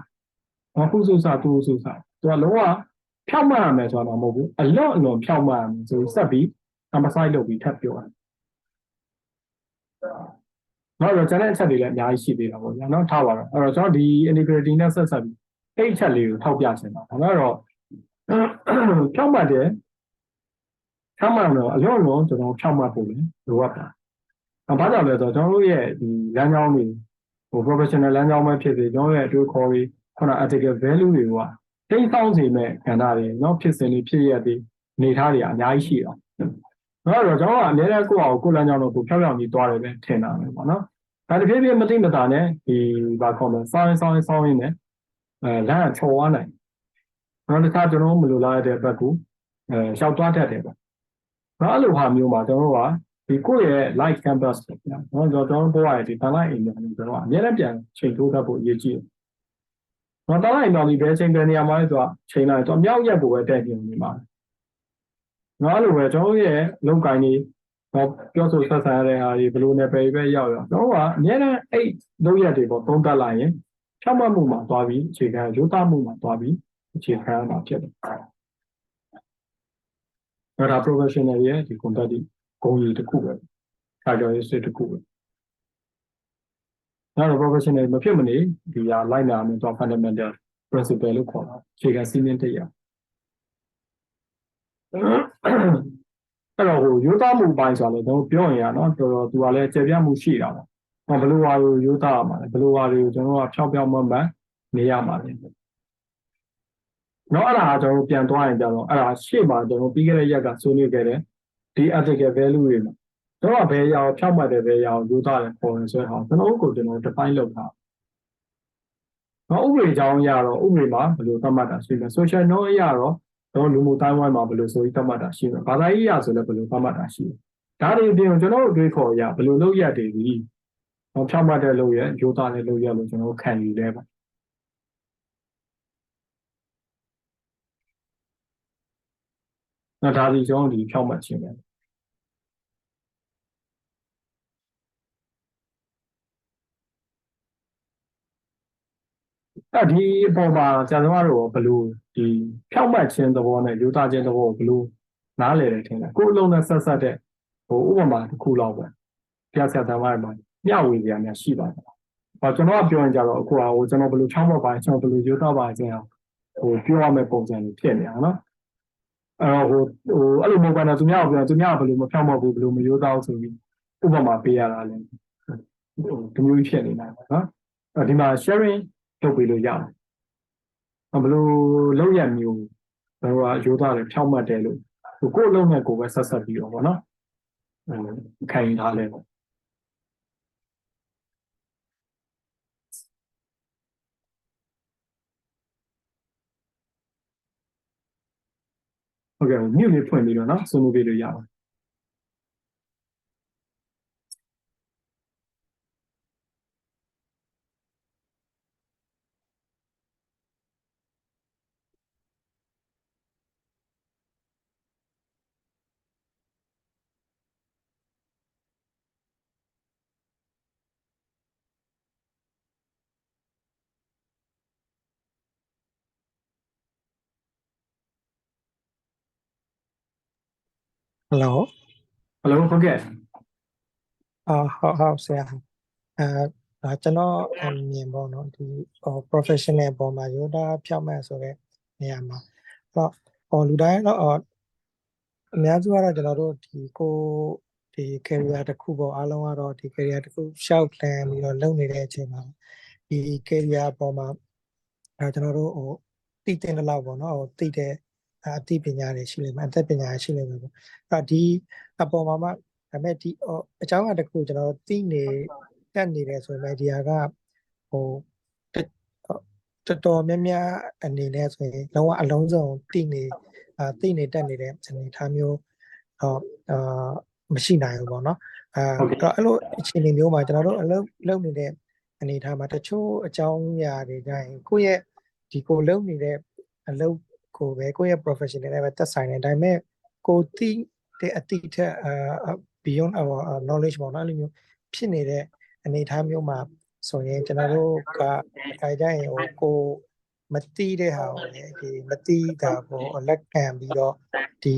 နော်ပုစုစသူကလုံးဝဖြောက်မှတ်ရမယ်ဆိုတော့မဟုတ်ဘူးအလုံးဖြောက်မှတ်ရမယ်ဆိုပြီးဆက်ပြီး emphasize လုပ်ပြီးထပ်ပြောတာနောက်တော့ကျန်တဲ့အချက်တွေလည်းအများကြီးရှိသေးတာပေါ့ဗျာနော်ထားပါတော့အဲ့တော့ကျွန်တော်ဒီ integrity နဲ့ဆက်ဆက်ပြီးအဲ့ချက်လေးကိုထောက်ပြချင်တာဒါကတော့ဖြောက်မှတ်တယ်ဖြောက်မှတ်တော့အလုံးလုံးကျွန်တော်ဖြောက်မှတ်ဖို့လေလိုအပ်တာဘာကြောင့်လဲဆိုတော့ကျွန်တော်တို့ရဲ့ဒီလမ်းကြောင်းတွေဟို professional လမ်းကြောင်းပဲဖြစ်စေကျွန်တော်ရဲ့အတွေ့အခေါ်တွေခုန ethical value တွေကတိတ်ဆောင်းစေမဲ့ခန္ဓာတွေနော်ဖြစ်စဉ်တွေဖြစ်ရတဲ့နေသားတွေအများကြီးရှိတာနော်တော့ကျွန်တော်ကအများနဲ့ကိုယ့်အောင်ကိုယ်လမ်းကြောင်းတော့ကိုဖြောက်ဖြောက်ကြီးသွားတယ်ပဲထင်တာပဲပေါ့နော်ဒါတဖြည်းဖြည်းမတိမတာနဲ့ဒီဘာခေါ်မလဲစောင်းရင်းနဲ့လမ်းချော်သွားနိုင်နောက်တစ်ခါကျွန်တော်မလိုလားတဲ့ဘက်ကိုရှောက်သွားတတ်တယ်ပေါ့နော်အဲ့လိုဟာမျိုးမှာကျွန်တော်ကဒီကိုယ့်ရဲ့ life campus ပေါ့ဗျာနော်ကျွန်တော်တို့ဘဝရဲ့ဒီ online အိမ်မှာကျွန်တော်ကအများနဲ့ပြန်ချိန်ထိုးတတ်ဖို့အရေးကြီးတယ်နော်online အိမ်မှာဒီဘယ်ချိန်ဘယ်နေရာမှာလဲဆိုတော့ချိန်လိုက်တော့မြောက်ရက်ကိုပဲတက်နေနေမှာနော်အဲ့လိုပဲကျွန်တော်ရဲ့လုံကိုင်းကြီးပြောဆိုဆက်ဆံရတဲ့ဟာဒီဘယ်လိုနဲ့ပဲရောက်ကျွန်တော်ကအများနဲ့အဲ့လုပ်ရက်တွေပေါ့သုံးသပ်လိုက်ရင်ဖြောက်မှတ်မှုမှာသွားပြီးအခြေခံရိုးသားမှုမှာသွားပြီးအခြေခံရမှာဖြစ်တယ်။ဒါ professional ရဲ့ဒီ contact ဒီဂုဏ်ရည်တစ်ခုပဲ။ characteristic တစ်ခုပဲ။ဒါတော့ professional မဖြစ်မနေဒီဟာလိုက်နာမယ်တော့ fundamental principle လို့ခေါ်တာအခြေခံစည်းမျဉ်းတရားအဲ့တော့ဟိုရိုးသားမှုပိုင်းဆိုတော့ကျွန်တော်ပြောရင်နော်တော်တော်သူကလည်းကျေပြတ်မှုရှိတာပေါ့။ဘယ်လိုဟာကိုရိုးသားရမှာလဲဘယ်လိုဟာတွေကိုကျွန်တော်ကဖြောင်းမှန်နေရမှာလဲ။နော်အဲ့ဒါကကျွန်တော်ပြန်သွားရင်ကြတော့အဲ့ဒါရှေ့မှာကျွန်တော်ပြီးခဲ့တဲ့ရက်ကဆွေးနွေးခဲ့တဲ့ဒီ ethical value တွေမှာကျွန်တော်ကဘယ်ရာကိုဖြောင်းမှတ်တယ်ဘယ်ရာကိုရိုးသားတယ်ပေါ်ရင်ဆိုတော့ကျွန်တော်ကိုကျွန်တော် define လုပ်တာ။နော်ဥပဒေကြောင်းအရတော့ဥပဒေမှာဘယ်လိုသတ်မှတ်တာရှိလဲ social norm အရတော့ကျွန်တော်လူမှုတိုင်းဝိုင်းမှာဘယ်လိုဆိုပြီးသတ်မှတ်တာရှိလဲဘာသာရေးအရဆိုလည်းဘယ်လိုသတ်မှတ်တာရှိလဲဒါတွေအပြင်ကျွန်တော်တို့အတွေးခေါ်အရဘယ်လိုလုပ်ရတည်ပြီးဖြောင်းမှတ်တဲ့လုပ်ရရိုးသားတဲ့လုပ်ရလို့ကျွန်တော်ခံယူလဲပါနော်ဒါဒီကျွန်တော်ဒီဖြောင်းမှတ်ခြင်းပဲဒီအပေါ်မှာဆရာသမားတို့ဘယ်လိုဒီဖြောက်မှတ်ခြင်းသဘောနဲ့ရိုးသားခြင်းသဘောကိုဘယ်လိုနားလည်တယ်ထင်လဲကိုယ်အလုံးနဲ့ဆက်တဲ့ဟိုဥပမာတစ်ခုလောက်ပဲပြဆရာသမားတွေမှာ မျှဝေကြရများရှိပါတယ်ကျွန်တော်ကပြောရင်ကြတော့အခုဟာကျွန်တော်ဘယ်လိုချောင်းမောက်ပါကျွန်တော်ဘယ်လိုရိုးသားပါခြင်းအောင်ပြောရမယ့်ပုံစံတွေဖြစ်နေတာနော်အဲ့လိုမဟုတ်ပါနဲ့သူများကပြောသူများကဘယ်လိုမဖြောင်းမောက်ဘူးဘယ်လိုမရိုးသားဘူးဆိုပြီးဥပမာပေးရတာလည်းဒီမျိုးဖြစ်နေနိုင်ပါနော်ဒီမှာ sharing လုပ်ပေးလို့ရတယ်ဘယ်လိုလုပ်ရမျိုးဘယ်လိုရိုးသားတယ်ဖြောင်းမှတ်တယ်လို့ကိုယ်လုံးနဲ့ကိုယ်ပဲဆက်ဆက်ပြီးတော့ဗောနော်ခိုင်ထားလဲပေါ့ဟုတ်ကဲ့မြို့လေးဖွင့်ပြီးတော့နော်ဆွေးနွေးပေးလို့ရပါတယ်ဟယ်လိုဟုတ်ကဲ့ဟုတ်ဆရာဒါကျွန်တော်မြင်ပေါ့နော်ဒီ professional ပေါ်မှာရိုးသားဖြောက်မှတ်ဆိုတဲ့နေရာမှာလူတိုင်းတော့အများစုကတော့ကျွန်တော်တို့ဒီ career တစ်ခုပေါ့အားလုံးကတော့ဒီ career တစ်ခုရှောက်တန်ပြီးတော့လုပ်နေတဲ့အချိန်မှာဒီ career ပေါ်မှာကျွန်တော်တို့သိတဲ့လောက်ပေါ့နော်သိတဲ့အသိပညာတွေရှိလိမ့်မယ်အသက်ပညာရှိလိမ့်မယ်ပေါ့ဒီအပေါ်မှာဒါပေမဲ့ဒီအကြောင်းအရာတစ်ခုကျွန်တော်သိနေတက်နေတယ်ဆိုရင်ဒီဟာကတော်တော်များများအနေနဲ့ဆိုရင်လုံးဝအလုံးစုံသိနေတက်နေတဲ့အနေအထားမျိုးမရှိနိုင်ဘူးပေါ့နော်အဲ့လိုအခြေအနေမျိုးမှာကျွန်တော်တို့အလုပ်နေတဲ့အနေအထားမှာတချို့အကြောင်းအရာတွေကြရင်ကိုယ့်ရဲ့ဒီကိုလုပ်နေတဲ့အလုပ်ကိုပဲကိုယ့်ရဲ့ professional နဲ့ပဲသက်ဆိုင်တယ်ဒါပေမဲ့ကိုသိတဲ့အတိအထက်beyond our knowledge ပေါ့နော်အဲ့လိုမျိုးဖြစ်နေတဲ့အနေအထားမျိုးမှာဆိုရင်ကျွန်တော်တို့ကခိုင်ကြရင်ကိုမသိတဲ့ဟာကိုလေဒီမသိတာကိုလက်ခံပြီးတော့ဒီ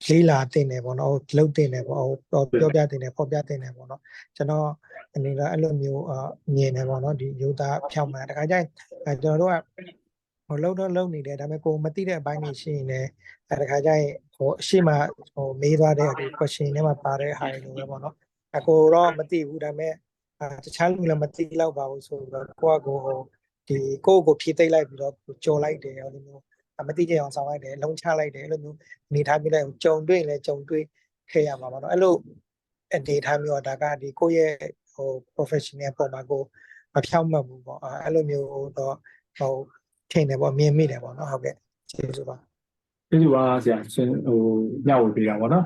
လေးလာတင်တယ်ပေါ့နော်လှုပ်တင်တယ်ပေါ့ပြောပြတင်တယ်ဖော်ပြတင်တယ်ပေါ့နော်ကျွန်တော်အနေနဲ့အဲ့လိုမျိုးမြင်တယ်ပေါ့နော်ဒီယူသားဖြောင်းမှန်တခါကျရင်ကျွန်တော်တို့ကလုံနေတယ်ဒါပေမဲ့ကိုမသိတဲ့အပိုင်းတွေရှိရင်လည်းတခါကျရင်အရှိမမေးသွားတဲ့ဒီ question ထဲမှာပါတဲ့ဟာတွေလိုပဲပေါ့နော်ကိုတော့မသိဘူးဒါပေမဲ့တခြားလူလည်းမသိလောက်ပါဘူးဆိုတော့ကိုဒီကိုဖြည့်သိမ့်လိုက်ပြီးတော့ကြော်လိုက်တယ်အဲ့လိုမျိုးမသိကြအောင်ဆောင်လိုက်တယ်လုံးချလိုက်တယ်အဲ့လိုမျိုးအနေထားမျိုးလိုက်ကြုံတွေ့လဲကြုံတွေ့ခဲ့ရမှာပေါ့နော်အဲ့လိုအနေထားမျိုးဒါကဒီကိုရဲ့professional ပေါ်မှာကိုမဖြောင်းမှတ်ဘူးပေါ့အဲ့လိုမျိုးတော့ထင်တယ်ပေါ့မြင်မိတယ်ပေါ့နော်ဟုတ်ကဲ့ကျေးဇူးပါဆရာညှဝေပေးတာပေါ့နော်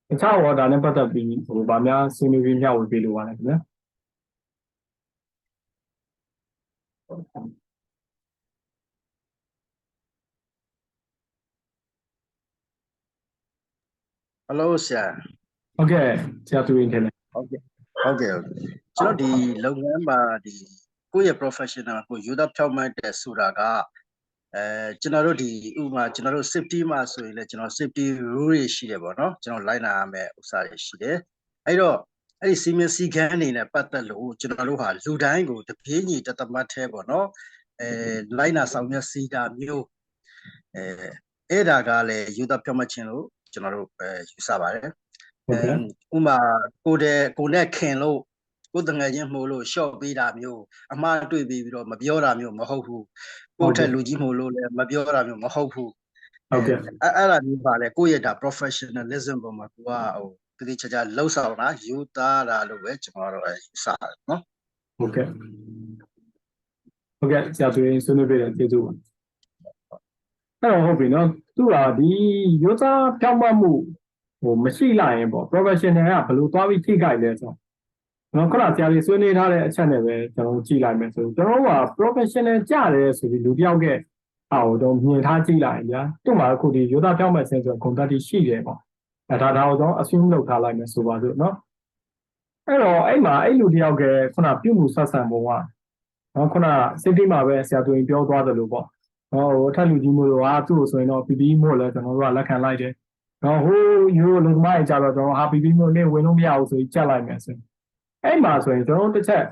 တခြားဝါဒါနဲ့ပတ်သက်ပြီးဗာများဆွေးနွေးပြီးညှဝေပေးလို့ပါတယ်ခင်ဗျာဟယ်လိုဆရာဟုတ်ကဲ့ဆရာသူရင်ထင်တယ်ဟုတ်ကဲ့ကျွန်တော်ဒီလုပ်ငန်းမှာဒီကိုယ့်ရဲ့ professional ကိုယူသားဖြောင်းမှတ်တဲ့ဆိုတာကကျွန်တော်တို့ဒီဥပမာကျွန်တော်တို့ safety မှာဆိုရင်လည်းကျွန်တော် safety rule တွေရှိတယ်ပေါ့နော်ကျွန်တော်လိုက်နာရမယ့်ဥစ္စာတွေရှိတယ်အဲ့တော့အဲ့ဒီစီမံစည်းကမ်းတွေနဲ့ပတ်သက်လို့ကျွန်တော်တို့ဟာလူတိုင်းကိုတပြေးညီတသမတ်သေးပေါ့နော်လိုက်နာဆောင်ရွက်စီတာမျိုးအဲ့ဒါကလည်းယူသားဖြောင်းမှတ်ခြင်းလို့ကျွန်တော်တို့ယူဆပါတယ်ဥမာကိုနဲ့ခင်လို့ကိုတငယ်ချင်းမှုလို့ရှော့ပေးတာမျိုးအမှားတွေ့ပြီးတော့မပြောတာမျိုးမဟုတ်ဘူးကိုထက်လူကြီးမှုလို့လည်းမပြောတာမျိုးမဟုတ်ဘူးဟုတ်ကဲ့အဲ့ဒါမျိုးပါလေကိုရဲ့ဒါ professionalism ပေါ်မှာကိုကတတိချာလှုပ်ဆောင်တာယူသားတာလို့ပဲကျွန်တော်တို့ယူဆတယ်နော်ဟုတ်ကဲ့ဆရာသူရင်ဆွေးနွေးပေးတယ်ကျေးဇူးပါအဲ့တော့ဟုတ်ပြီနော်သူကဒီယူသားဖြောင်းမှတ်မှုမရှိလိုက်ရင်ပေါ့ professional ကဘယ်လိုသွားပြီးထိခိုက်လဲဆိုတော့ခုနဆရာကြီးဆွေးနွေးထားတဲ့အချက်နဲ့ပဲကျွန်တော်ကြည့်လိုက်မယ်ဆိုကျွန်တော်က professional ကြတယ်ဆိုပြီးလူတယောက်ကတော့မြင်ထားကြည့်လိုက်ရင်ဗျာသူ့မှာအခုဒီယူသားဖြောင်းမှတ်ခြင်းဆိုတော့ contact ရှိတယ်ပေါ့ဒါတော့ assume လုပ်ထားလိုက်မယ်ဆိုပါစို့နော်အဲ့တော့အဲ့မှာအဲ့လူတယောက်ကခုနပြုမှုဆက်ဆံပုံကခုန safety မှာပဲဆရာသူရင်ပြောသွားတယ်လို့ပေါ့အထက်လူကြီးမျိုးကသူ့ကိုဆိုရင်တော့ PPE မို့လဲကျွန်တော်တို့ကလက်ခံလိုက်တယ် နော်ဟိုယူလုံမိုင်းကြတော့ကျွန်တော်ဟာ PP မျိုးနဲ့ဝင်လို့မရဘူးဆိုပြီးကြက်လိုက်မယ်ဆိုရင်အဲ့မှာဆိုရင်ကျွန်တော်တစ်ချက်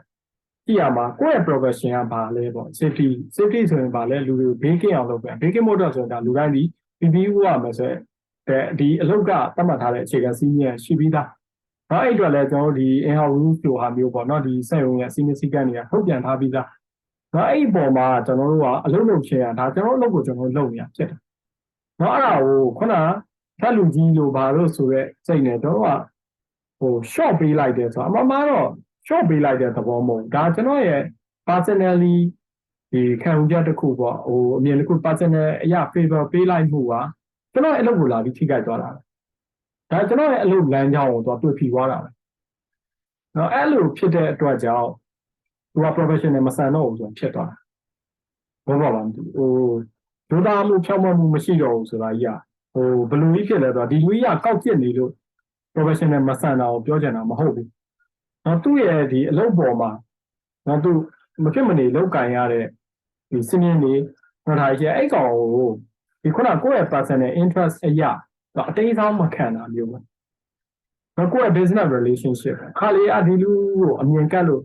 ကြည့်ရမှာကိုယ့်ရဲ့ profession ကဘာလဲပေါ့ safety ဆိုရင်ဘာလဲလူတွေဘေးကင်းအောင်လုပ်ပဲဘေးကင်းမို့တော့ဆိုတာလူတိုင်းဒီ PPE ဝရမယ်ဆိုတဲ့ဒီအလုပ်ကသတ်မှတ်ထားတဲ့အခြေခံစည်းမျဉ်းရှိပြီးသားနော်အဲ့အတွက်လည်းကျွန်တော်ဒီ in-house rules လိုဟာမျိုးပေါ့နော်ဒီစက်ရုံရဲ့စည်းမျဉ်းစည်းကမ်းတွေကထုတ်ပြန်ထားပြီးသားနော်အဲ့ဒီပုံမှာကျွန်တော်တို့ကအလုပ်လုပ်ချင်ရဒါကျွန်တော်အလုပ်ကိုကျွန်တော်လုပ်နေရဖြစ်တယ်နော်အဲ့ဒါကိုခုနကထက်လူကြီးလိုဘာလို့ဆိုရဲစိတ်နဲ့တော့ဟို short ပေးလိုက်တယ်ဆိုတော့အမှန်တော့ short ပေးလိုက်တဲ့သဘောမဟုတ်ဒါကျွန်တော်ရဲ့ personally ဒီခံယူချက်တစ်ခုပေါ့ဟိုအမြင်တစ်ခု personal အရာ favor ပေးလိုက်မှုကကျွန်တော်ရဲ့အလုပ်ကိုလာပြီးထိခိုက်သွားတာဒါကျွန်တော်ရဲ့အလုပ်လမ်းကြောင်းကိုတော့တွေ့ဖြီသွားတာပဲနော်အဲ့လိုဖြစ်တဲ့အတွက်ကြောင့်သူက professional မဆန်တော့ဘူးဆိုဖြစ်သွားတာဘောပါလားဟိုဒုသားမှုဖြောင့်မမှုမရှိတော့ဘူးဆိုတာကြီးဟိုဘလူးကြီးဖြစ်လဲဆိုတော့ဒီလူကြီးကကောက်ကျစ်နေလို့ professional မဆန်တာကိုပြောချင်တာမဟုတ်ဘူးနော်သူ့ရဲ့ဒီအလုပ်ပေါ်မှာနော်သူမဖြစ်မနေလောက်ကင်ရတဲ့ဒီစင်းရင်းတွေနော်ဒါကြီးအဲ့ကောင်ကိုဒီခုနကိုယ့်ရဲ့ personal interest အရာအတိအဆောင်မခံတာမျိုးပဲနော်ကိုယ့်ရဲ့ business relationship ခါလေးဒီလူကိုအမြင်ကတ်လို့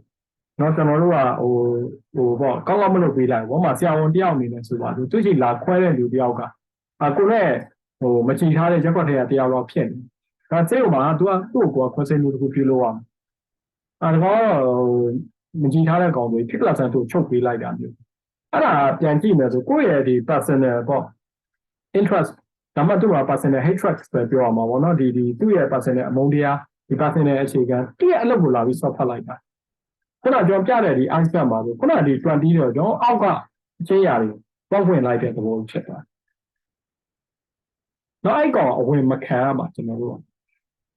နော်ကျွန်တော်တို့ကဟိုပေါ့ကောင်းကောင်းမလုပ်ပေးလိုက်ဘောမှာဆရာဝန်တယောက်အနေနဲ့ဆိုပါသူချီလာခွဲတဲ့လူတယောက်ကကိုနဲ့ဟိုမချီထားတဲ့ရက်ွက်ထဲကတယောက်တော့ဖြစ်နေဒါစိတ်ဥမှာသူကသူ့ကိုခွဲစိတ်မှုတစ်ခုပြုလုပ်အောင်ဒါတော့မကြည့်ထားတဲ့ကောင်တွေဖြစ်လာစံသူချုပ်ပေးလိုက်တာမျိုးအဲ့ဒါပြန်ကြည့်မယ်ဆိုကိုယ့်ရဲ့ဒီ personal ပေါ့ interest ဒါမှသူ့မှာ personal hatred ပဲပြောရမှာပေါ့နော်ဒီသူ့ရဲ့ personal အမုန်းတရားဒီ personal အခြေခံသူ့ရဲ့အလုပ်ကိုလာပြီးဆော့ဖတ်လိုက်တာခုနကျွန်တော်ပြတဲ့ဒီ iceberg မှာဆိုခုနဒီ20တော့ကျွန်တော်အောက်ကအချင်းရာတွေပေါက်ဝင်လိုက်တဲ့သဘောဖြစ်သွားနောက်အဲ့ကောင်အဝင်မခံရမှာကျွန်တော်တို့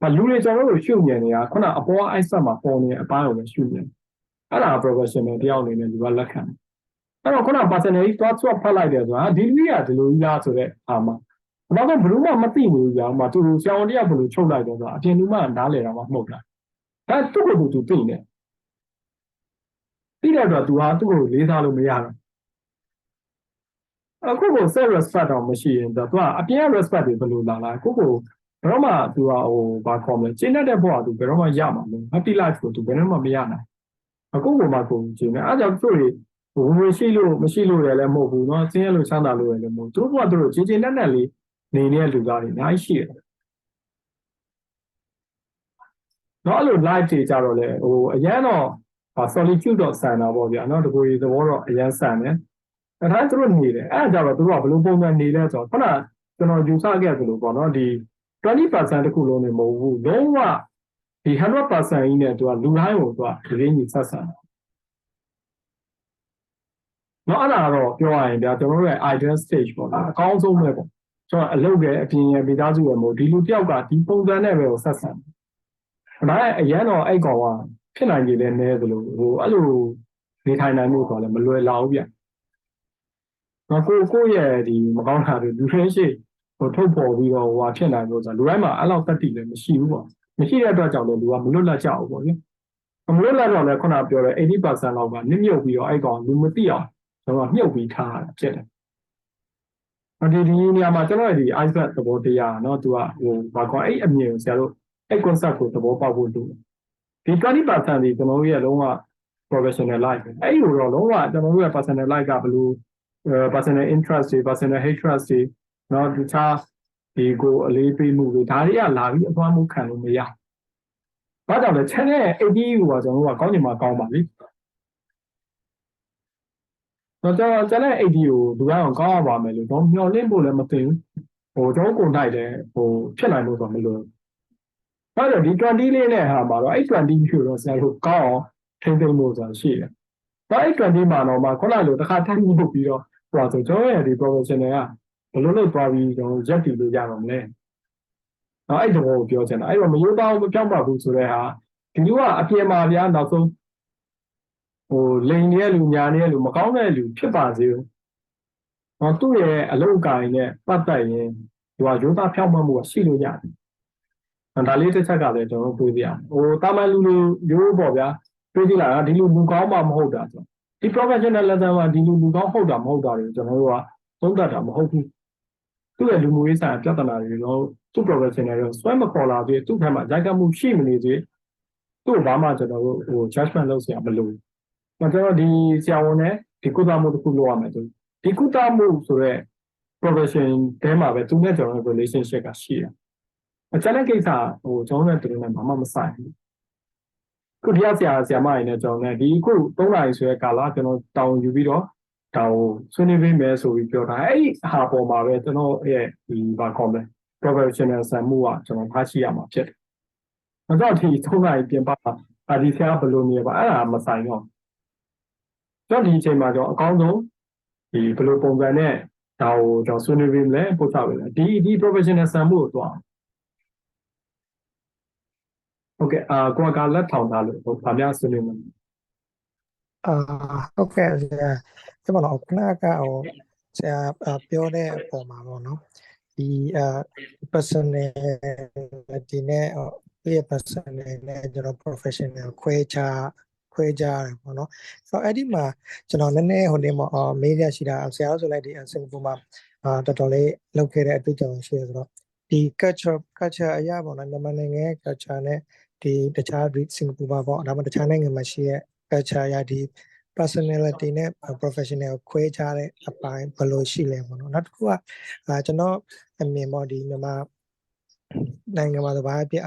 ကလူတွေကျွန်တော်တို့ရှုမြင်နေတာခုနအပေါ် iceberg မှာပေါ်နေတဲ့အပိုင်းကိုပဲရှုမြင်အဲ့ဒါ professional တယောက်အနေနဲ့ဒီကလက်ခံအဲ့တော့ခုန personally သွားဆွတ်ဖတ်လိုက်တယ်ဆိုတာဒီလူကြီးကဒီလိုကြီးလားဆိုတဲ့အာမဘာမှဘလို့မှမသိဘူးကြောင်မှသူဆရာဝန်တယောက်ဘလို့ချုပ်လိုက်တယ်ဆိုတာအပြင်လူမှနားလည်တာမှမဟုတ်တာဒါသူ့ကိုသူသိနေသိတဲ့အတွက်သူဟာသူ့ကိုလေးစားလို့မရတော့အခုကို self respect တော့မရှိရင်သူကအပြင် respect တွေဘလို့လာကိုဘယ်တော့မှသူကဟိုဘာခေါ်မလဲကျင်းတဲ့ဘဝသူဘယ်တော့မှရမှာမဟုတ် happy life ကိုသူဘယ်တော့မှမရနိုင်အခုကိုမှကိုကျင်းနေအားကြောင့်သူတွေဝင်ရှိလို့မရှိလို့ရလည်းမဟုတ်ဘူးเนาะဆင်းရဲလို့ချမ်းသာလို့ရလည်းမဟုတ်သူတို့ကသူတို့ချင်းချင်းနဲ့နဲ့လေးနေနေတဲ့လူသားတွေအများကြီးရှိတယ်เนาะအဲ့လို live တွေကြတော့လေဟိုအရန်တော့ solitude တော့ဆန်တာပေါ့ဗျာเนาะတကူကြီးသဘောတော့အရန်ဆန်တယ်ဒါတိုင်းသူတို့နေတယ်အဲ့ဒါကြတော့သူတို့ကဘယ်လိုပုံစံနေလဲဆိုတော့ခုနကျွန်တော်ယူဆခဲ့သလိုပေါ့เนาะဒီ 20% တခုလုံးနေမဟုတ်ဘူးလုံးဝဒီ 100% ကြီးနဲ့သူကလူတိုင်းကိုသူကဒီရင်းကြီးဆက်ဆံနော်အဲ့ဒါတော့ပြောရရင်ဒါကျွန်တော်တို့ရဲ့ ideal stage ပေါ့နော်အကောင်းဆုံးပဲပေါ့ကျွန်တော်အလုပ်ရဲ့အပြင်ရဲ့မိသားစုရဲ့မို့ဒီလူတယောက်ကဒီပုံစံနဲ့ပဲကိုဆက်ဆံဒါနဲ့အရန်တော့အဲ့ကောင်ကဖြစ်နိုင်ကြတယ်နည်းသလိုဟိုအဲ့လိုနေထိုင်နိုင်မှုဆိုလည်းမလွယ်လောက်ဗျနော်ကိုရဲ့ဒီမကောင်းတာတွေလူရင်းရှိဟိုထုတ်ပေါ်ပြီးတော့ဟိုဖြစ်နိုင်လို့ဆိုလူတိုင်းမှာအဲ့လောက်တတ်တည်လည်းမရှိဘူးပေါ့မရှိတဲ့အတွက်ကြောင့်လည်းလူကမလွတ်လပ်ကြဘူးပေါ့ဗျမလွတ်လပ်တော့လည်းခုနပြောတဲ့ 80% လောက်ကနစ်မြုပ်ပြီးတော့အဲ့ကောင်လူမသိအောင်ကျွန်တော်မြုပ်ပြီးထားတာဖြစ်တယ်။ဒီနေရာမှာကျွန်တော်ရဲ့ဒီ iPad သဘောတရားเนาะသူကဟိုဘာခေါ်အဲ့အမြင်ကိုဆရာတို့အဲ့ concept ကိုသဘောပေါက်ဖို့လိုတယ်။ဒီ 20% ဒီကျွန်တော်တို့ရဲ့လုံးဝ professional life ပဲ။အဲ့လိုတော့လုံးဝကျွန်တော်တို့ရဲ့ personal life ကဘယ်လိုpersonal interest တွေ personal hatred တွေเนาะတခြားဒီကိုအလေးပေးမှုတွေဒါတွေကလာပြီးအသွားမှုခံလို့မရ။ဘာကြောင့်လဲ channel ရဲ့ AD ကိုကကျွန်တော်တို့ကကောင်းချင်မှကောင်းပါလိမ့်။တော့ကျွန်တော်AD ကိုလူတိုင်းကောင်းရပါမယ်လို့တော့မျှော်လင့်ဖို့လည်းမသိဘူးဟိုကျွန်တော်ကိုနိုင်တယ်ဟိုဖြစ်နိုင်လို့ဆိုမလို့အဲ့တော့ဒီ20လေးနဲ့ဟာမှာတော့အဲ့20မျိုးတော့ဆရာတို့ကောင်းအောင်ထိန်းသိမ်းဖို့ဆိုတာရှိတယ်တော့အဲ့20မှာတော့မှခုနလိုတစ်ခါထပ်ပြီးပြီးတော့ဟိုဆိုကျွန်တော်ရဲ့ဒီ professional ကဘယ်လိုလုပ်သွားပြီးကျွန်တော်ရက်တည်လို့ရမှာမလဲနော်အဲ့တော့ကိုပြောချင်တာအဲ့တော့မရိုးသားမပြောင်းပါဘူးဆိုတဲ့ဟာဒီလူကအပြင်မှာဗျာနောက်ဆုံးဟိုလိန်နေတဲ့လူညာနေတဲ့လူမကောင်းတဲ့လူဖြစ်ပါစေဘူး။တော့သူ့ရဲ့အလုပ်ကိုင်နဲ့ပတ်သက်ရင်ဒီကရိုးသားဖြောင့်မတ်မှုကရှိလို့ရတယ်။ဒါလေးတစ်ချက်ကလည်းကျွန်တော်တို့တွေးပြအောင်။ဟိုတာမန်လူရိုးပေါ့ဗျာတွေးကြည့်လာတာဒီလူကောင်းမှမဟုတ်တာဆို။ဒီ professional level မှာဒီလူကောင်းဟုတ်တာမဟုတ်တာတွေကျွန်တော်တို့ကသုံးသပ်တာမဟုတ်ဘူး။သူ့ရဲ့လူမှုရေးဆိုင်ရာပြဿနာတွေတော့ သူ့ professional ကိုဆွဲမခေါ်လာသေးသူ့ထက်မှရိုက်ကမှုရှိမနေသေးသူ့ဘာမှကျွန်တော်တို့ဟို judgment လုပ်เสียမလို့ကျွန်တော်ဒီဆရာဝန်နဲ့ဒီကုသမှုတစ်ခုလုပ်ရမယ်ဆိုဒီကုသမှုဆိုတော့ profession တဲမှာပဲသူနဲ့ကျွန်တော် relationship ကရှိတယ်အချက်လက်ကိစ္စဟိုကျွန်တော်နဲ့သူတို့နဲ့ဘာမှမဆိုင်ဘူးခုတရားဆရာမရင်းနဲ့ကျွန်တော်နဲ့ဒီခု3နာရီဆိုတဲ့ကာလကျွန်တော်တောင်းယူပြီးတော့ဒါကိုဆွေးနွေးပေးမယ်ဆိုပြီးပြောတာအဲ့ဒီဟာပေါ်မှာပဲကျွန်တော်ရဲ့ဒီဘာခေါ်လဲ professional ဆန်မှုကကျွန်တော်ထားရှိရမှာဖြစ်တယ်။ဒါကြောင့်ဒီ3နာရီပြင်ပဒီဆရာဘယ်လိုနေပါအဲ့ဒါမဆိုင်တော့ကျွန်တော်ဒီအချိန်မှာကျွန်တော်အကောင်းဆုံးဒီဘယ်လိုပုံစံနဲ့ဒါကိုကျွန်တော်ဆွေးနွေးပေးမလဲပို့ချပေးလဲဒီ professional ဆန်မှုကိုတော့ဟုတ်ကဲ့ကိုကလက်ထောင်ထားလို့ဗာများဆွေးနွေးမယ်ဟုတ်ကဲ့ဆရာဒီမှာတော့ခဏကဟိုဆရာပြောတဲ့အပေါ်မှာပေါ့နော်ဒီ personality နဲ့ဒီ personality နဲ့ကျွန်တော် professional ခွဲခြားတယ်ပေါ့နော်ဆိုတော့အဲ့ဒီမှာကျွန်တော်နည်းနည်းဟိုနေမှာမေးရရှိတာဆရာဆိုလိုက်ဒီစင်ကာပူမှာတော်တော်လေးလုပ်ခဲ့တဲ့အတွေ့အကြုံရှိရဆိုတော့ဒီ culture အရာပေါ့နော်မြန်မာနိုင်ငံရဲ့ culture နဲ့ဒီတခြားစင်ကာပူမှာပေါ့ဒါမှတခြားနိုင်ငံမှာရှိရဲ့ culture ရဒီ personality နဲ့ professional ခွဲခြားတဲ့အပိုင်းဘယ်လိုရှိလဲပေါ့နော်နောက်တစ်ခုကကျွန်တော်အမြင်ပေါ့ဒီမြန်မာနိုင်ငံမှာဆိုဘာဖြစ်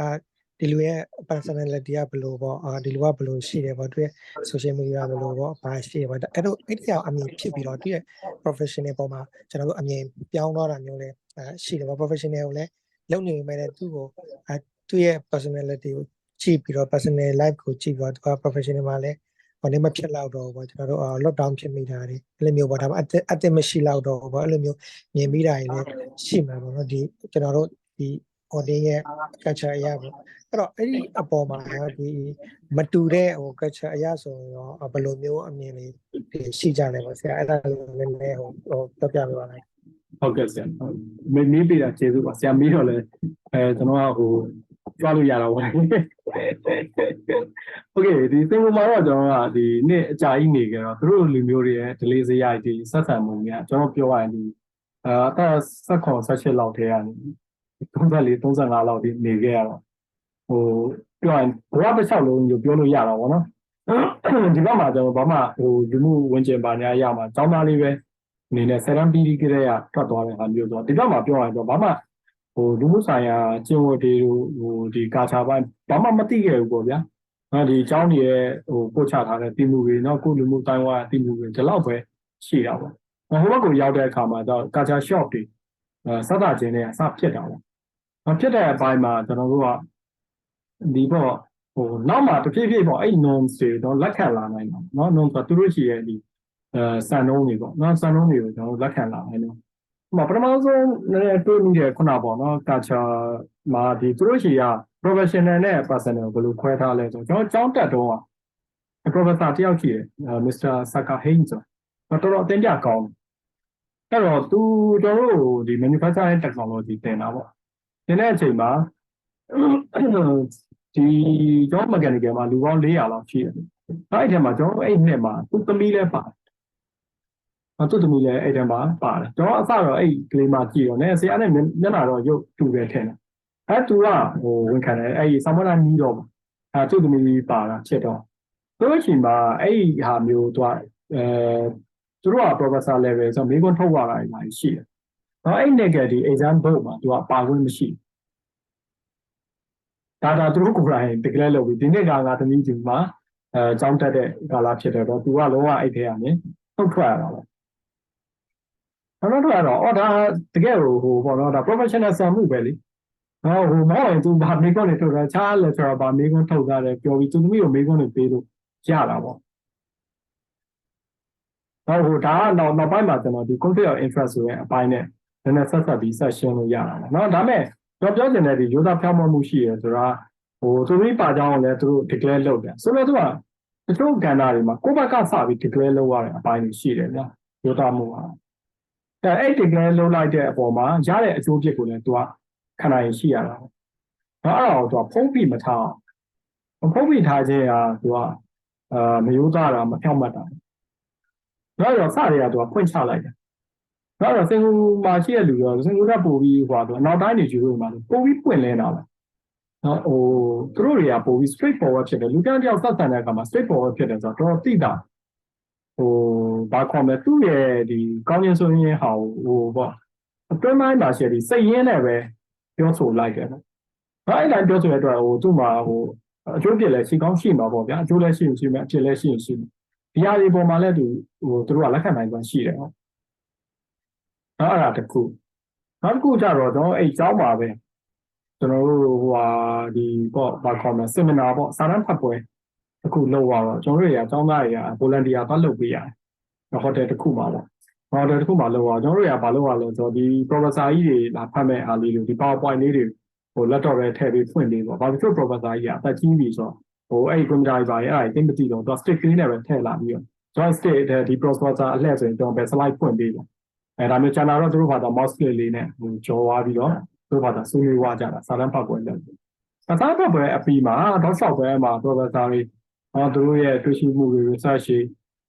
ဒီလူရဲ့ personality ကဘယ်လိုပေါ့ဒီလူကဘယ်လိုရှိတယ်ပေါ့သူရဲ့ social media ဘယ်လိုပေါ့ဘာရှိတယ်ပေါ့အဲ့တော့အဲ့ဒီအမြင်ဖြစ်ပြီးတော့သူရဲ့ professional ပေါ်မှာကျွန်တော်တို့အမြင်ပြောင်းသွားတာမျိုးလဲရှိတယ်ပေါ့ professional ကိုလည်းလုပ်နေပေမဲ့သူ့ကိုသူ့ရဲ့ personality ကိုကြည့်ပြီးတော့ personal life ကိုကြည့်ပြီးတော့သူက professional မှာလည်းဟိုနေမဖြစ်လောက်တော့ပေါ့ကျွန်တော်တို့lockdown ဖြစ်မိတာတွေအဲ့လိုမျိုးပေါ့ဒါပေမဲ့အသက်မရှိလောက်တော့ပေါ့အဲ့လိုမျိုးမြင်မိတာတွေလည်းရှိမှာပေါ့နော်ဒီကျွန်တော်တို့ဒီ audience ရဲ့ culture အရာပေါ့အဲ့တော့အဲ့ဒီအပေါ်မှာဒီမတူတဲ့ဟို culture အရာဆိုရင်ရောဘယ်လိုမျိုးအမြင်လေးရှိကြလဲပေါ့ဆရာအဲ့ဒါလည်းနည်းနည်းဟိုပြောပြပေးပါလားဟုတ်ကဲ့ဆရာမေးပေးတာကျေးဇူးပါဆရာမေးတော့လဲကျွန်တော်ကဟိုကြွားလို့ရတာပေါ့โอเคဒီစင်ကာပူမှာတော့ကျွန်တော်ကဒီနေ့အကြာကြီးနေကြတော့သူတို့လူမျိုးတွေရဲ့ delay စရိုက်ဒီဆက်ဆံမှုများကျွန်တော်ပြောရရင်ဒီအသက်16လောက်ထဲကနေ34 35လောက်ဒီနေခဲ့ရတော့ဟိုပြောရင်ဘဝတစ်လျှောက်လုံးကိုပြောလို့ရတာပေါ့နော်ဒီဘက်မှာကျွန်တော်ဘာမှဟိုလူမှုဝင်ကျင်ပါညာရမှာចောင်းသားလေးပဲအနေနဲ့ဆယ်တန်းပြီးကလေးကထွက်သွားတဲ့ဟာမျိုးဆိုတော့ဒီဘက်မှာပြောရရင်တော့ဘာမှဟိုလူမှုဆိုင်ရာကျင့်ဝတ်တွေဟိုဒီကာချာပိုင်းဘာမှမသိခဲ့ဘူးပေါ့ဗျာဒီအကြောင်းတွေရဲ့ဟိုပို့ချထားတဲ့တည်မှုတွေเนาะကိုလူမှုတိုင်းဝါတည်မှုတွေဒီလောက်ပဲရှိတာပေါ့ဟိုဘက်ကိုရောက်တဲ့အခါမှာတော့ကာချာ shop တွေစသချင်းတွေအစဖြစ်တာပေါ့ဖြစ်တဲ့အပိုင်းမှာကျွန်တော်တို့ကဒီပေါ့ဟိုနောက်မှာတဖြည်းဖြည်းပေါ့အဲ့ norms တွေတော့လက်ခံလာနိုင်တာเนาะ norms ဆိုသူတို့ရှိရဲ့ဒီစံနှုန်းတွေပေါ့เนาะစံနှုန်းတွေကိုကျွန်တော်လက်ခံလာနိုင်တယ်ပထမဆုံးလည်းတွေ့မိတဲ့ခုနပေါ့နော် culture မှာဒီသူတို့ရှိရ professional နဲ့ personal ဘယ်လိုခွဲထားလဲဆိုတော့ကျွန်တော်ကျောင်းတက်တော့ professor တယောက်ရှိတယ် Mr. Saka Hain ဆိုတော့တော်တော်အသင်ပြကောင်းတယ်အဲ့တော့သူကျွန်တော်တို့ဒီ manufacturing technology သင်တာပေါ့သင်တဲ့အချိန်မှာဒီကျွန်တော် mechanical မှာလူပေါင်း400လောက်ရှိတယ်အဲ့ဒီထဲမှာကျွန်တော်အဲ့နှစ်မှာသူသမီးလည်းပါတယ်သူ့သမီးလည်းအဲ့ထဲမှာပါတယ်ကျွန်တော်အစတော့အဲ့ကလေးမှကြည့်တော့ねဆရာနဲ့မျက်နှာတော့ရုပ်တူတယ်ထင်တယ်အဲ့သူကဟိုဝန်ခံတယ်အဲ့ဆောင်းမလာနီးတော့သူ့သမီးပါတာချက်တော့သူ့အချိန်မှာအဲ့ဟာမျိုးသူကသူတို့က professor level ဆိုတော့မိကွန်းထုတ်ရတာလည်းရှိတယ်အဲ့ negative exam board မှာသူကပါခွင့်မရှိဒါသူတို့ကိုယ်တိုင်တကယ်လို့ဒီနေ့ကငါသမီးကြီးမှာကျောင်းတက်တဲ့ကာလဖြစ်တော့သူကလုံးဝအဲ့ထဲကနေထုတ်ထွက်ရတာပဲတော့ဒါတကယ်ဟိုပေါ့နော်ဒါ professional ဆံမှုပဲလေဟိုမောင်ရင်သူဗာမေကွန်းတွေထုတ်တာချားလဲဆိုတော့ဗာမေကွန်းထုတ်တာတယ်ပြောပြီးသူသမီးကိုမေကွန်းတွေပေးလို့ရတာပေါ့ဟိုဒါကနောက်ပိုင်းမှာကျွန်တော်ဒီ conflict of interest ဆိုတဲ့အပိုင်းနဲ့နည်းနည်းဆက်ပြီးဆက်ရှင်းလို့ရတာပေါ့နော်ဒါမဲ့ကျွန်တော်ပြောချင်တဲ့ဒီရိုးသားဖြောင်းမှုရှိရယ်ဆိုတာဟိုသူတို့ပါကြောင်းလည်းသူတို့ declare လုပ်တယ်ဆိုတော့သူကတချို့ကဏ္ဍတွေမှာကိုယ့်ဘက်ကစပြီး declare လုပ်ရတဲ့အပိုင်းတွေရှိတယ်ဗျာရိုးသားမှုဟာအဲ့ declare လုပ်လိုက်တဲ့အပေါ်မှာရတဲ့အကျိုးပြစ်ကိုလည်းသူကခဏရင်ရှိရတာပေါ့အဲ့တော့သူကဖုံးပြီးမထားအောင်ဖုံးပြီးထားခြင်းဟာသူကမရိုးသားတာမဖြောင့်မတ်တာအဲ့တော့စတွေကသူကဖွင့်ချလိုက်တယ် ဒါတော့စင်ကူမှာရှိတဲ့လူရောစင်ကူကပို့ပြီးဟိုတော့နောက်တိုင်းနေကြည့်လို့မှာပို့ပြီးပွင့်လဲတာလားနော်ဟိုသူတို့တွေကပို့ပြီး straight forward ဖြစ်တယ်လူတန်းတယောက်ဆက်ဆံတဲ့အခါမှာ straight forward ဖြစ်တယ်ဆိုတော့တော်သိတာဟိုဘာခေါ်မလဲသူ့ရဲ့ဒီကောင်းခြင်းဆိုရင်ဟာဟိုပေါ့အတွင်းပိုင်းမှာရှိတဲ့စိတ်ရင်းနဲ့ပဲပြောဆိုလိုက်တယ်နော်အဲ့တိုင်းပြောဆိုရတဲ့ဟိုသူ့မှာဟိုအကျိုးပြည့်လဲရှိကောင်းရှိမှာပေါ့ဗျာအကျိုးလည်းရှိရင်ရှိမယ်အပြည့်လည်းရှိရင်ရှိမယ်ဒီဟာဒီပုံမှာလည်းသူဟိုသူတို့ကလက်ခံနိုင်စွာရှိတယ်ဟုတ်နော်အဲ့ဒါတစ်ခုနောက်တစ်ခုကျတော့ကျွန်တော်အဲ့ကျောင်းပါပဲကျွန်တော်တို့ဟိုဟာဒီပေါ့ဘာခေါ်မလဲ seminar ပေါ့စာတမ်းဖတ်ပွဲအခုလုပ်ရတော့ကျွန်တော်တို့တွေကကျောင်းသားတွေက volunteer သွားလုပ်ပေးရတယ်ဟိုတယ်တစ်ခုမှာပေါ့ဟိုတယ်တစ်ခုမှာလုပ်ရကျွန်တော်တို့တွေကဘာလုပ်ရလဲဆိုတော့ဒီ professor ကြီးတွေလာဖတ်မဲ့အားလေးတွေဒီ PowerPoint လေးတွေဟို laptop ထဲထည့်ပြီးဖွင့်ပေးပေါ့ဘာဖြစ်လို့ professor ကြီးကအသက်ကြီးပြီဆိုတော့ဟိုအဲ့ computer ကြီးပါရဲ့အဲ့ဒါသိမသိတော့သူ stick လေးနဲ့ပဲထည့်လာပြီးတော့ join stick ဒီ professor အလှည့်ဆိုရင်ကျွန်တော်ပဲ slide ဖွင့်ပေးတယ်အဲ့ဒါမျိုးကျန်တာတော့သူတို့ဘာသာ mouse click လေးနဲ့ဟိုကြော်သွားပြီးတော့သူတို့ဘာသာဆွေးနွေးဝကြတာစာတမ်းဖတ်ပွဲလုပ်တယ်စာတမ်းဖတ်ပွဲအပြီးမှာတော့ဆောက်ပွဲမှာ professor တွေသူတို့ရဲ့တွေ့ရှိမှုတွေ research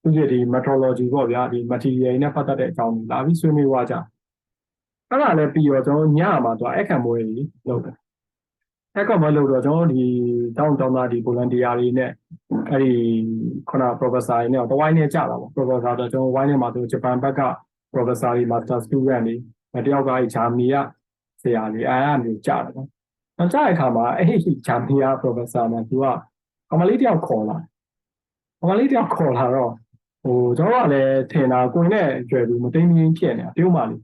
တွေသူရဲ့ဒီ methodology ပေါ့ဗျာဒီ material နဲ့ပတ်သက်တဲ့အကြောင်းတွေလာပြီးဆွေးနွေးဝကြအဲ့ဒါလည်းပြီးတော့ကျွန်တော်ညမှာသူအခမ်းပွဲကြီးလုပ်တယ်အခမ်းပွဲလုပ်တော့ကျွန်တော်ဒီတောင်းသားဒီ volunteer တွေနဲ့အဲ့ဒီခုန professor တွေနဲ့တဝိုင်းနဲ့ကြတာပေါ့ professor တော့ကျွန်တော်ဝိုင်းထဲမှာသူဂျပန်ဘက်က professor တွေ master student တွေတယောက်ကဂျာမနီကဆရာတွေအားအမျိုးကြတယ်နော်။ကြားတဲ့အခါမှာအဲ့ဒီဂျာမနီက professor နဲ့သူကကမလေးတယောက်ခေါ်လာ။ကမလေးတယောက်ခေါ်လာတော့ဟိုကျွန်တော်ကလည်းထင်တာကိုင်းနဲ့ကြွယ်ပြီးမသိမင်းဖြစ်နေတာပြုံးပါလိမ့်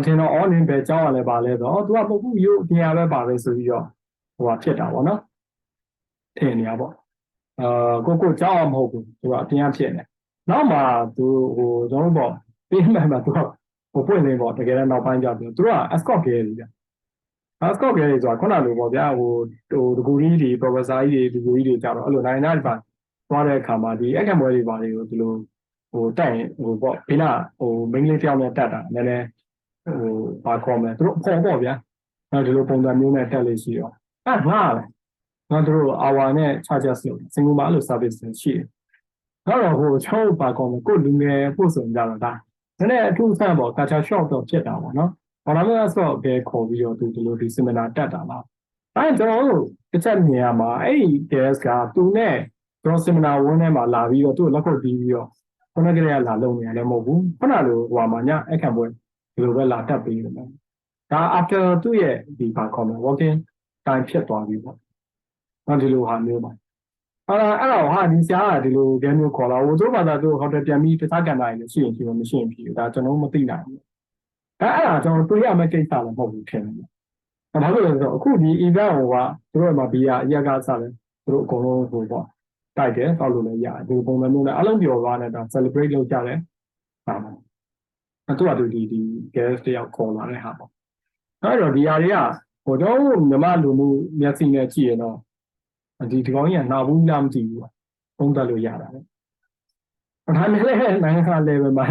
။ထင်တော့ online ပဲကြောင်းရလဲပါလဲဆိုတော့သူကပုတ်ဘူးရို့ပြင်ရပဲပါပဲဆိုပြီးတော့ဟိုဖြစ်တာပေါ့နော်။ထင်နေရပေါ့။ကိုကြောင်းအောင်မဟုတ်ဘူးသူကအပြင်ဖြစ်နေ။နောက်မှသူဟိုကျွန်တော်ပေါ့ပြီးမှမှသူကဟိုပွင့်နေပေါ့တကယ်တော့နောက်ပိုင်းကြပြီးသူက escort ခဲ့ရတယ်ဗျ escort ခဲ့ရဆိုတာခုနလိုပေါ့ဗျာဟိုတကူကြီးတွေ professor ကြီးတွေဒီကူကြီးတွေကြတော့အဲ့လိုနိုင်ငံသားတွေပါသွားတဲ့အခါမှာဒီအခမ်းပွဲတွေပါတွေကိုဒီလိုဟိုတက်ရင်ဟိုပေါ့ဘေးနာဟိုမိန်းကလေးတယောက်နဲ့တက်တာနည်းနည်းဟိုဘာခေါ်မလဲသူတို့အပေါ်ပေါ့ဗျာအဲ့ဒီလိုပုံစံမျိုးနဲ့တက်လို့ရှိရောအဲ့ငါပဲငါတို့ hour နဲ့ charges လို့စင်ကူမှာအဲ့လို service ရှိတယ်တော့ဟိုချောင်းပါခေါ်မကိုလူငယ်ပို့ဆိုကြတော့ဒါနည်းနည်းအထူးဆန်းပေါ့ culture shock တော့ဖြစ်တာပေါ့နော်ဘာလို့လဲဆိုတော့ဘယ်ခေါ်ပြီးတော့သူဒီလိုဒီ seminar တက်တာလားအဲ့ကျွန်တော်တို့တစ်ချက်မြင်ရမှာအဲ့ဒီ guest ကသူနဲ့ကျွန်တော် seminar ဝန်းထဲမှာလာပြီးတော့သူ့လက်ခုပ်တီးပြီးတော့ခုနကလေးကလာလုံနေတယ်မဟုတ်ဘူးခုနလိုဟိုမှာညအခမ်းပွဲဒီလိုပဲလာတက်ပြီးတယ်ဒါ after သူ့ရဲ့ဒီဘာခေါ်မလဲ working time ဖြစ်သွားပြီပေါ့နော်ဒီလိုဟာမျိုးပါအဲ့တော့ဟာဒီဆရာကဒီလိုဂဲမျိုးခေါ်လာဟိုတို့ဘာသာသူဟိုတယ်ပြန်ပြီးတခြားကန်တိုင်းလည်းရှိရင်ရှိမမရှိရင်ဖြစ်ဒါကျွန်တော်မသိနိုင်ဘူးအဲ့ဒါကျွန်တော်တွေးရမယ့်ကိစ္စလည်းမဟုတ်ဘူးထင်တယ်။ဘာလို့လဲဆိုတော့အခုဒီ event ဟိုကသူတို့မှာဘီယာအရက်ကစားတယ်သူတို့အကုန်လုံးဟိုပေါ့တိုက်တယ်တောက်လို့လည်းရတယ်ဒီပုံစံမျိုးနဲ့အလုံးပြော်သွားတယ်ဒါ celebrate လုပ်ကြတယ်ဟာပါအဲ့တော့ဒီ guest တယောက်ခေါ်လာတဲ့ဟာပေါ့အဲ့တော့ဒီဟာတွေကဟိုတော့မြမလူမှုမျက်စိနဲ့ကြည့်ရင်တော့ဒီကောင်ကြီးကနာဘူးလားမသိဘူးပုံသက်လို့ရတာလေဒါနဲ့လည်းနိုင်ငံက level မှာ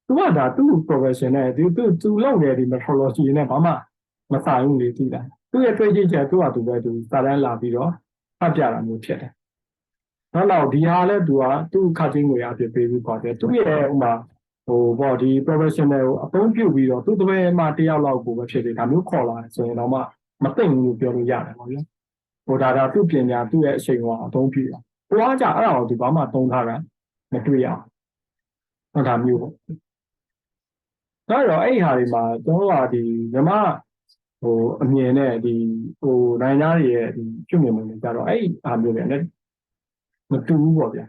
သူကဒါသူ့ profession နဲ့သူလုပ်နေဒီ methodology နဲ့ဘာမှမဆိုင်ဘူးလေသိတာသူ့ရဲ့တွေ့ကြည့်ချက်သူကသူပဲသူစာတန်းလာပြီးတော့ဖတ်ပြတာမျိုးဖြစ်တယ်နောက်ဒီဟာလဲသူကသူ့ခတ်ချင်းငွေအဖြစ်ပေးပြီးပါတယ်သူ့ရဲ့ဥမာဟိုပေါ့ဒီ professional ကိုအသုံးပြုပြီးတော့သူ့တပည့်မှတယောက်လောက်ကိုပဲဖြစ်တယ်ဒါမျိုးခေါ်လာဆိုရင်တော့မသိဘူးလို့ပြောလို့ရတယ်ပေါ့ဗျာဟိုဒါသူ့ပညာသူ့ရဲ့အချိန်ကအသုံးပြုတာဟိုကကြအဲ့ဒါကိုသူဘာမှသုံးထားတာမတွေ့ရအောင်ဒါမျိုးပေါ့ဒါတော့အဲ့ဟာတွေမှာကျွန်တော်ကဒီမြမဟိုအမြင်နဲ့ဒီဟိုနိုင်ငံသားတွေရဲ့ဒီပြုမြင်မှုတွေကြတော့အဲ့ဟာမျိုးတွေနဲ့မတူဘူးပေါ့ဗျာ